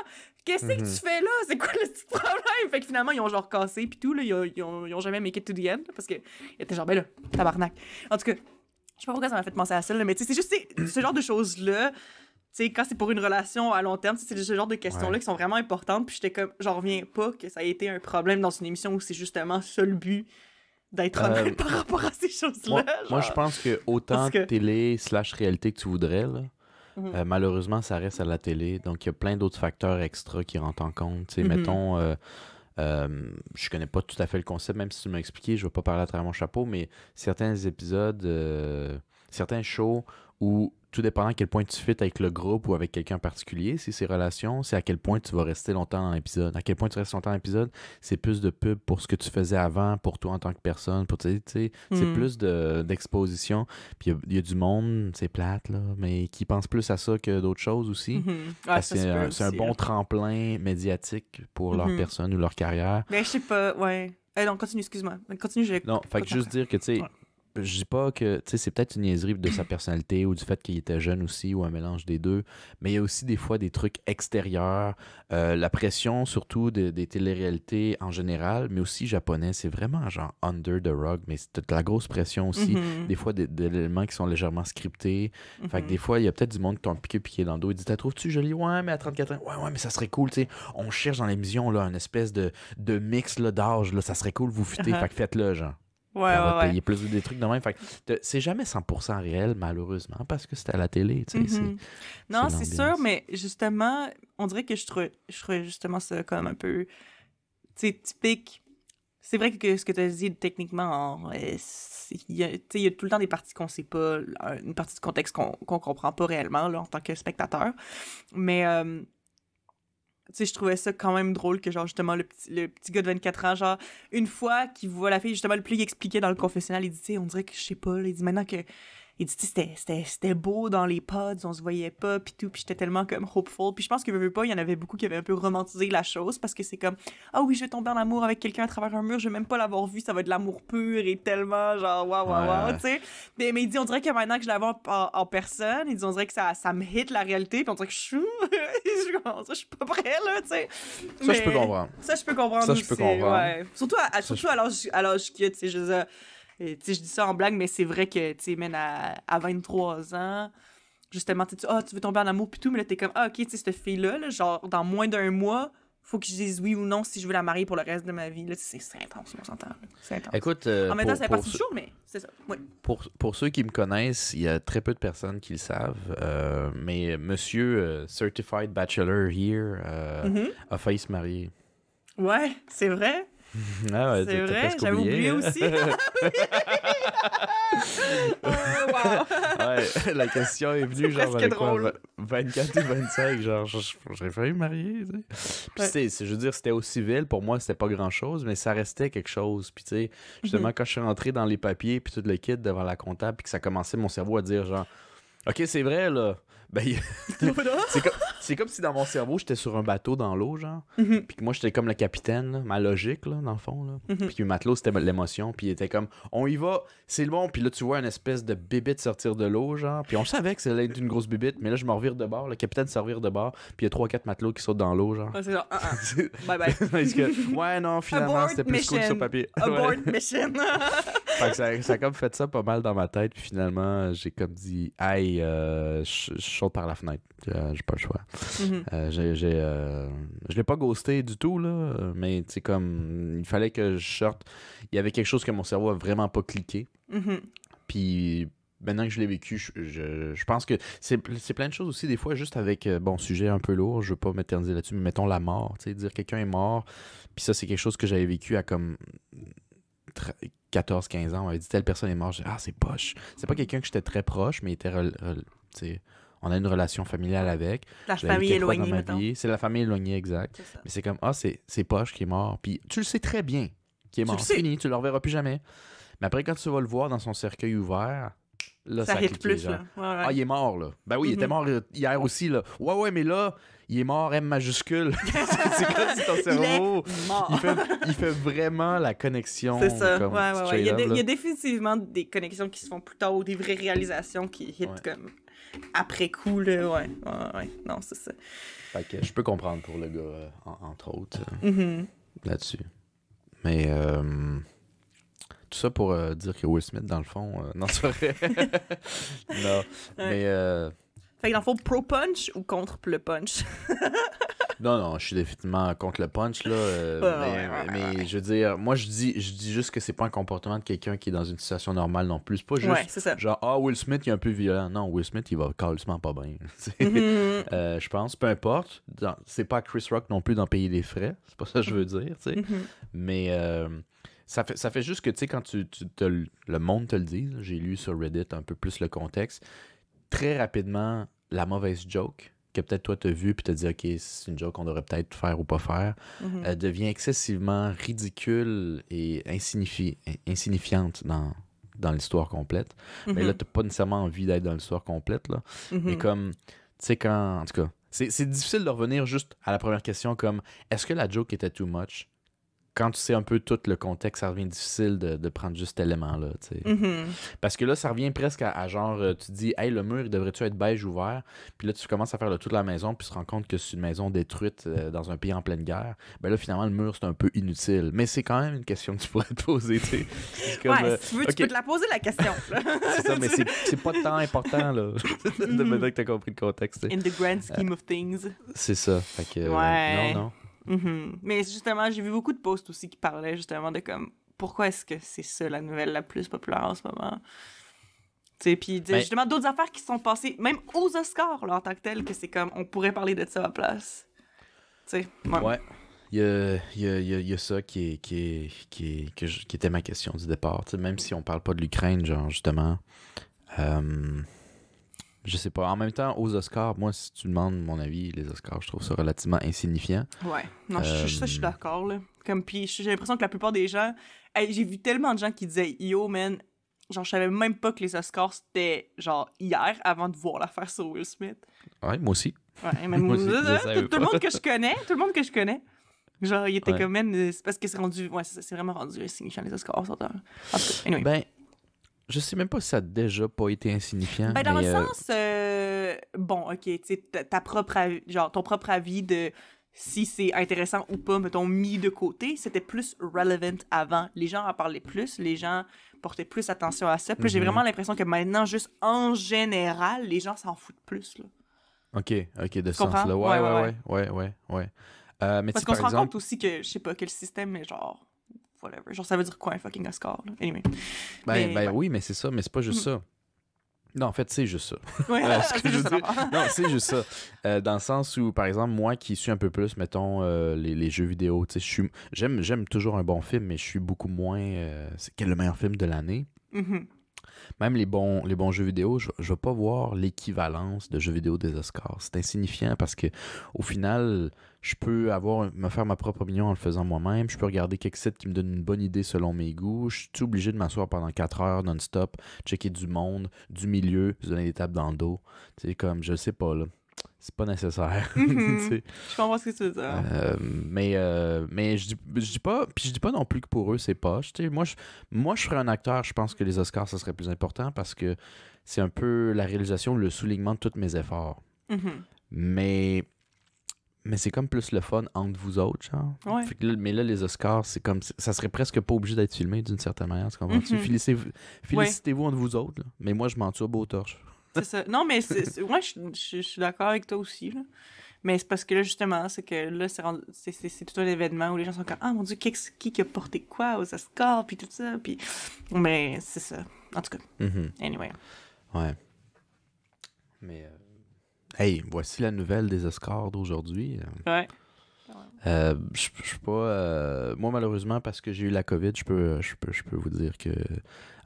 Qu'est-ce que tu fais là? C'est quoi le petit problème? » Fait que finalement, ils ont genre cassé, puis tout, là, ils ont jamais make it to the end, parce que ils étaient genre, ben là, tabarnak. En tout cas, je sais pas pourquoi ça m'a fait penser à ça, là, mais tu sais, c'est juste ce genre de choses-là, tu sais, quand c'est pour une relation à long terme, c'est ce genre de questions-là qui sont vraiment importantes, puis j'étais comme, j'en reviens pas que ça ait été un problème dans une émission où c'est justement ça le but, d'être honnête par rapport à ces choses-là. Moi, je pense que autant télé/réalité que tu voudrais, là, malheureusement, ça reste à la télé. Donc, il y a plein d'autres facteurs extra qui rentrent en compte. Tu sais, mettons, je connais pas tout à fait le concept, même si tu m'as expliqué, je vais pas parler à travers mon chapeau, mais certains épisodes, certains shows où tout dépendant à quel point tu fites avec le groupe ou avec quelqu'un en particulier, si c'est relations, c'est à quel point tu vas rester longtemps dans l'épisode. À quel point tu restes longtemps dans l'épisode, c'est plus de pub pour ce que tu faisais avant, pour toi en tant que personne, pour tu sais, c'est plus d'exposition. Puis il y a du monde, c'est plate, là, mais qui pense plus à ça que d'autres choses aussi. C'est un bon tremplin médiatique pour leur personne ou leur carrière. Mais je sais pas, ouais. Non, continue, excuse-moi. Continue, j'ai... Non, fait que juste dire que, tu sais... Je dis pas que, tu sais, c'est peut-être une niaiserie de sa personnalité ou du fait qu'il était jeune aussi ou un mélange des deux, mais il y a aussi des fois des trucs extérieurs, la pression surtout des téléréalités en général, mais aussi japonais, c'est vraiment genre under the rug, mais c'est de la grosse pression aussi, des fois d'éléments qui sont légèrement scriptés, fait que des fois il y a peut-être du monde qui t'ont piqué dans le dos et dit « T'as trouves-tu joli? Ouais, mais à 34 ans, ouais, mais ça serait cool, tu sais, on cherche dans l'émission là, une espèce de mix là, d'âge, là, ça serait cool vous fitter, fait que faites-le, genre. » Ouais. payer plus des trucs de même. Fait que c'est jamais 100% réel, malheureusement, parce que c'était à la télé. Non, c'est sûr, mais justement, on dirait que je trouvais justement ça comme un peu typique. C'est vrai que ce que tu as dit, techniquement, il y a tout le temps des parties qu'on sait pas, une partie du contexte qu'on comprend pas réellement là, en tant que spectateur. Mais... tu sais, je trouvais ça quand même drôle que, genre, justement, le petit gars de 24 ans, genre, une fois qu'il voit la fille, justement, le plus il expliquait dans le confessionnal, il dit, tu sais, on dirait que, je sais pas, là, il dit maintenant que, il dit, tu sais, c'était beau dans les pods, on se voyait pas, pis tout, pis j'étais tellement, comme, hopeful, puis je pense que, veux pas, il y en avait beaucoup qui avaient un peu romantisé la chose, parce que c'est comme, ah oui, je vais tomber en amour avec quelqu'un à travers un mur, je vais même pas l'avoir vu, ça va être de l'amour pur et tellement, genre, waouh, tu sais. Mais il dit, on dirait que maintenant que je la vois en personne, il dit, on dirait que ça me hit la réalité, puis on dirait que je suis pas prêt, là, tu sais. Ça, je peux comprendre. Ça, je peux comprendre aussi, ouais. Surtout à l'âge qu'il y a, tu sais, tu sais, je dis ça en blague, mais c'est vrai que, tu sais, même à 23 ans, justement, tu veux tomber en amour pis tout, mais là, t'es comme, ok, tu sais, cette fille-là, là, genre, dans moins d'un mois, faut que je dise oui ou non si je veux la marier pour le reste de ma vie. Là, c'est intense, on s'entend. C'est intense. Écoute, en même temps, c'est parti du show, mais c'est ça. Oui. Pour ceux qui me connaissent, il y a très peu de personnes qui le savent, mais monsieur Certified Bachelor here a failli se marier. Ouais, c'est vrai. Ah ouais, c'est vrai, j'avais oublié aussi. Ouais, la question est venue genre avec quoi, 24 ou 25, genre j'aurais failli me marier, tu sais. Puis tu sais, je veux dire, c'était au civil, pour moi c'était pas grand chose, mais ça restait quelque chose. Puis tu sais, justement quand je suis rentré dans les papiers puis tout le kit devant la comptable puis que ça commençait mon cerveau à dire genre OK, c'est vrai là. Ben, c'est comme si dans mon cerveau, j'étais sur un bateau dans l'eau, genre. Puis que moi, j'étais comme le capitaine, là, ma logique, là, dans le fond. Là. Puis que le matelot, c'était l'émotion. Puis il était comme, on y va, c'est le bon. Puis là, tu vois une espèce de bibite sortir de l'eau, genre. Puis on savait que ça allait être une grosse bibite, mais là, je me revire de bord, le capitaine se revire de bord. Puis il y a 3-4 matelots qui sautent dans l'eau, genre. Ouais, c'est genre, bye bye. Parce que, ouais, non, finalement, c'était plus cool sur papier. Abort mission. Fait que ça a comme fait ça pas mal dans ma tête. Puis finalement, j'ai comme dit, hey, je saute par la fenêtre. J'ai pas le choix. Je l'ai pas ghosté du tout, là. Mais tu sais, comme, il fallait que je sorte. Il y avait quelque chose que mon cerveau a vraiment pas cliqué. Puis maintenant que je l'ai vécu, je pense que c'est plein de choses aussi, des fois, juste avec, bon, sujet un peu lourd, je veux pas m'éterniser là-dessus, mais mettons la mort, tu sais, dire quelqu'un est mort, puis ça, c'est quelque chose que j'avais vécu à comme 14-15 ans, on m'avait dit telle personne est morte, j'ai dit, ah, c'est poche. C'est pas quelqu'un que j'étais très proche, mais il était, tu sais, on a une relation familiale avec. La famille éloignée, mettons. C'est la famille éloignée, exact. Mais c'est comme, ah, c'est poche qui est mort, puis tu le sais très bien qu'il est mort, c'est fini, tu le reverras plus jamais. Mais après, quand tu vas le voir dans son cercueil ouvert, là, ça arrive plus, genre. là. Ouais. Ah, il est mort, là. Ben oui, il était mort hier aussi, là. Ouais, mais là, il est mort M majuscule. C'est comme si ton cerveau... Il fait vraiment la connexion. C'est ça, comme, ouais. Il y a définitivement des connexions qui se font plus tard ou des vraies réalisations qui hit comme après coup, là. Ouais. Non, c'est ça. Fait que je peux comprendre pour le gars, entre autres, là-dessus. Mais... tout ça pour dire que Will Smith, dans le fond, non, c'est vrai. Non, mais... Fait que dans le fond, pro-punch ou contre le punch? Non, je suis définitivement contre le punch, là. Mais je veux dire, moi, je dis juste que c'est pas un comportement de quelqu'un qui est dans une situation normale non plus. C'est pas juste c'est ça. genre, ah, Will Smith, il est un peu violent. Non, Will Smith, il va calmement pas bien. Je pense, peu importe. C'est pas Chris Rock non plus d'en payer les frais. C'est pas ça que je veux dire, tu sais. Mais... Ça fait juste que, tu sais, quand le monde te le dit, j'ai lu sur Reddit un peu plus le contexte, très rapidement, la mauvaise joke, que peut-être toi t'as vu puis t'as dit, OK, c'est une joke qu'on devrait peut-être faire ou pas faire, devient excessivement ridicule et insignifiante dans l'histoire complète. Mais là, t'as pas nécessairement envie d'être dans l'histoire complète, là. Mais comme, tu sais, en tout cas, c'est difficile de revenir juste à la première question comme, est-ce que la joke était too much? Quand tu sais un peu tout le contexte, ça devient difficile de prendre juste cet élément-là. Parce que là, ça revient presque à genre, tu te dis, hey, le mur, il devrait-tu être beige ou vert? Puis là, tu commences à faire le tour de la maison, puis tu te rends compte que c'est une maison détruite dans un pays en pleine guerre. Ben là, finalement, le mur, c'est un peu inutile. Mais c'est quand même une question que tu pourrais te poser. Si tu veux, tu peux te la poser, la question. C'est ça, mais c'est pas tant important, là. De maintenant que tu as compris le contexte. In the grand scheme of things. C'est ça. Fait que, non. Mais justement, j'ai vu beaucoup de posts aussi qui parlaient justement de comme pourquoi est-ce que c'est ça la nouvelle la plus populaire en ce moment. Tu sais, puis justement d'autres affaires qui sont passées même aux Oscars là, en tant que tel, que c'est comme on pourrait parler de ça à la place. Tu sais. Ouais. Il y a ça qui était ma question du départ. T'sais, même si on parle pas de l'Ukraine, genre justement. Je sais pas. En même temps, aux Oscars, moi, si tu demandes mon avis, les Oscars, je trouve ça relativement insignifiant. Ouais. Non, je suis d'accord, là. Comme, puis j'ai l'impression que la plupart des gens... j'ai vu tellement de gens qui disaient « Yo, man, genre, je savais même pas que les Oscars, c'était, genre, hier, avant de voir l'affaire sur Will Smith. » Ouais, moi aussi. Ouais, mais moi aussi, tout le monde que je connais, genre, il était comme, man, c'est parce que c'est rendu... Ouais, c'est vraiment rendu insignifiant, les Oscars. Anyway. Ben... Je sais même pas si ça a déjà pas été insignifiant. Ben, dans le sens, bon, ok, tu sais, ton propre avis de si c'est intéressant ou pas, mettons, mis de côté, c'était plus relevant avant. Les gens en parlaient plus, les gens portaient plus attention à ça. Puis j'ai vraiment l'impression que maintenant, juste en général, les gens s'en foutent plus, là. Ok, de ce sens-là. Ouais. Mais parce qu'on se rend compte aussi que, je sais pas, que le système est genre... Whatever. Genre, ça veut dire quoi un fucking Oscar, là? Anyway. Oui, mais c'est ça, mais c'est pas juste ça. Non, en fait, c'est juste ça. Ouais, ce que je veux dire. Non, c'est juste ça. Dans le sens où, par exemple, moi qui suis un peu plus, mettons, les jeux vidéo, tu sais, j'aime toujours un bon film, mais je suis beaucoup moins... c'est quel est le meilleur film de l'année? Même les bons jeux vidéo, je vais pas voir l'équivalence de jeux vidéo des Oscars. C'est insignifiant parce que au final, je peux me faire ma propre opinion en le faisant moi-même. Je peux regarder quelques sites qui me donnent une bonne idée selon mes goûts. Je suis obligé de m'asseoir pendant 4 heures non-stop, checker du monde, du milieu, se donner des tapes dans le dos. Tu sais, comme, je sais pas, là. C'est pas nécessaire. Je comprends ce que tu veux dire. Mais je dis pas, puis je dis pas non plus que pour eux c'est poche. Moi je ferais un acteur, je pense que les Oscars ça serait plus important parce que c'est un peu la réalisation, le soulignement de tous mes efforts. Mais Mais c'est comme plus le fun entre vous autres, genre. Ouais. Fait que là, mais là, les Oscars, c'est comme... Ça serait presque pas obligé d'être filmé d'une certaine manière. Tu comprends-tu? Félicitez-vous entre vous autres, là. Mais moi, je m'en tire beau torche. C'est ça. Non, mais moi, je suis d'accord avec toi aussi, là. Mais c'est parce que là, justement, c'est que là, c'est tout un événement où les gens sont comme « Ah, mon Dieu, qui a porté quoi aux Oscars? » Puis tout ça, puis... Mais c'est ça. En tout cas. Anyway. Ouais. Mais... Hey, voici la nouvelle des Oscars d'aujourd'hui. Ouais. Je suis pas... moi, malheureusement, parce que j'ai eu la COVID, je peux vous dire que...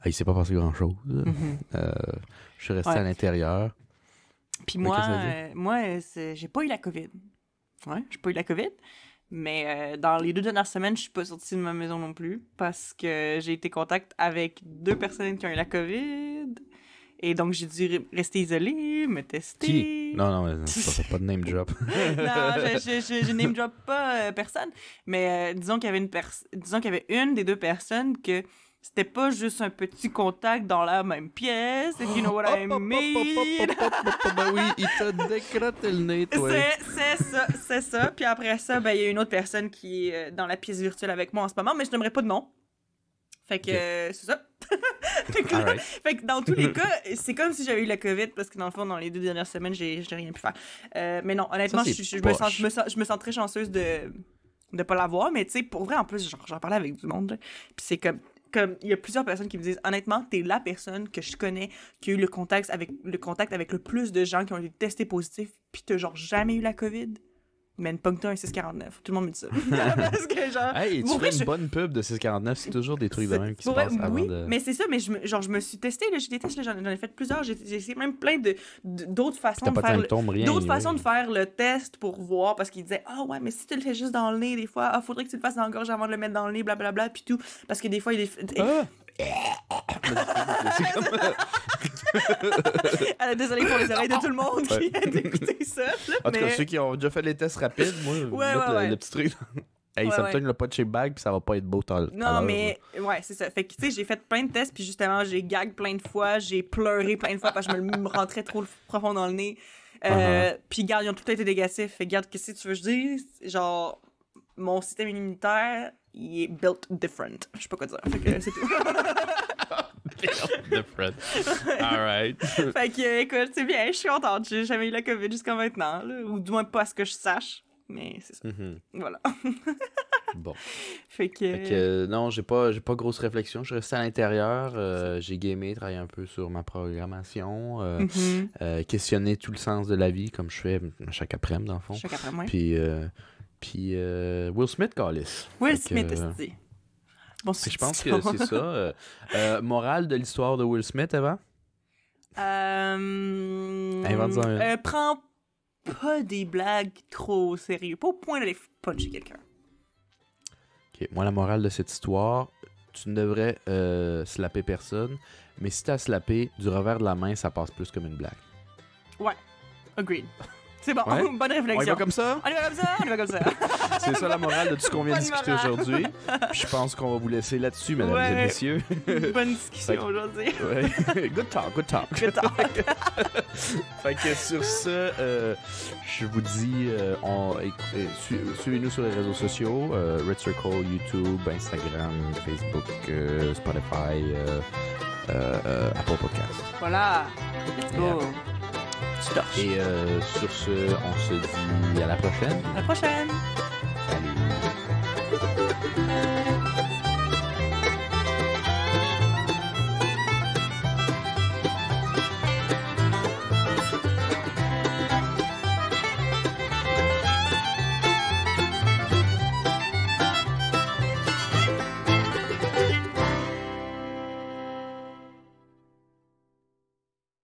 il s'est pas passé grand-chose. Je suis resté à l'intérieur. Puis moi, j'ai pas eu la COVID. Ouais, j'ai pas eu la COVID. Mais dans les 2 dernières semaines, je suis pas sortie de ma maison non plus parce que j'ai été en contact avec 2 personnes qui ont eu la COVID. Et donc, j'ai dû rester isolée, me tester. Qui? Non, ça pas de name drop. Non, je name drop pas personne. Mais disons qu'il y avait une des 2 personnes que c'était pas juste un petit contact dans la même pièce, if you know what I mean. Ben oui, il t'a décroté le nez, toi. C'est ça. Puis après ça, ben il y a une autre personne qui est dans la pièce virtuelle avec moi en ce moment, mais je n'aimerais pas de nom. Fait que c'est ça. Fait que dans tous les cas, c'est comme si j'avais eu la COVID parce que dans le fond, dans les 2 dernières semaines, j'ai rien pu faire. Mais non, honnêtement, je me sens très chanceuse de pas l'avoir, mais tu sais, pour vrai, en plus, j'en parlais avec du monde, puis c'est comme il y a plusieurs personnes qui me disent honnêtement, t'es la personne que je connais qui a eu le contact avec le plus de gens qui ont été testés positifs, puis t'as genre jamais eu la COVID. Mais pogne-toi un 649. Tout le monde me dit ça. Parce que genre... Hey, tu fais une bonne pub de 649, c'est toujours des trucs de même qui se passent avant de... mais c'est ça, mais je me suis testée, j'ai des tests, j'en ai fait plusieurs, j'ai essayé même plein d'autres façons de faire façons de faire le test pour voir, parce qu'ils disaient « Ah ouais, mais si tu le fais juste dans le nez, des fois, faudrait que tu le fasses dans la gorge avant de le mettre dans le nez, blablabla, puis tout. » Parce que des fois, il c'est comme... Désolé pour les oreilles de tout le monde qui a écouté ça. En tout cas, ceux qui ont déjà fait les tests rapides, moi, le petit truc... ça me donne le pas de chez bag puis ça va pas être beau Non, mais ouais, c'est ça. Fait que tu sais, j'ai fait plein de tests puis justement, j'ai gag plein de fois, j'ai pleuré plein de fois parce que je me rentrais trop profond dans le nez. Puis garde, ils ont tout été négatifs. Fait garde, qu'est-ce que tu veux que je dise? Genre, mon système immunitaire, il est built different. Je sais pas quoi dire. Fait que c'est tout. Built different. Alright. Fait que, écoute, c'est bien, je suis contente. J'ai jamais eu la COVID jusqu'à maintenant, là, ou du moins pas à ce que je sache. Mais c'est ça. Voilà. Bon. Fait que non, j'ai pas grosse réflexion. Je suis resté à l'intérieur. J'ai gamé, travaillé un peu sur ma programmation. Questionné tout le sens de la vie, comme je fais chaque après-midi, dans le fond. Chaque après-midi, Puis Will Smith, Callis. Will Smith, est-ce bon, je pense que c'est ça. Morale de l'histoire de Will Smith, Eva? Invente-en une. Prends pas des blagues trop sérieuses. Pas au point d'aller puncher quelqu'un. Ok, moi, la morale de cette histoire, tu ne devrais slapper personne, mais si t'as slappé, du revers de la main, ça passe plus comme une blague. Ouais, agreed. C'est bon, ouais. Bonne réflexion. On y va comme ça? On y va comme ça. C'est ça la morale de tout ce qu'on vient de discuter aujourd'hui. Je pense qu'on va vous laisser là-dessus, mesdames et messieurs. Bonne discussion aujourd'hui. Ouais. Good talk. Fait que sur ce, je vous dis, suivez-nous sur les réseaux sociaux, Red Circle, YouTube, Instagram, Facebook, Spotify, Apple Podcast. Voilà. Let's go. Et sur ce, on se dit à la prochaine. À la prochaine.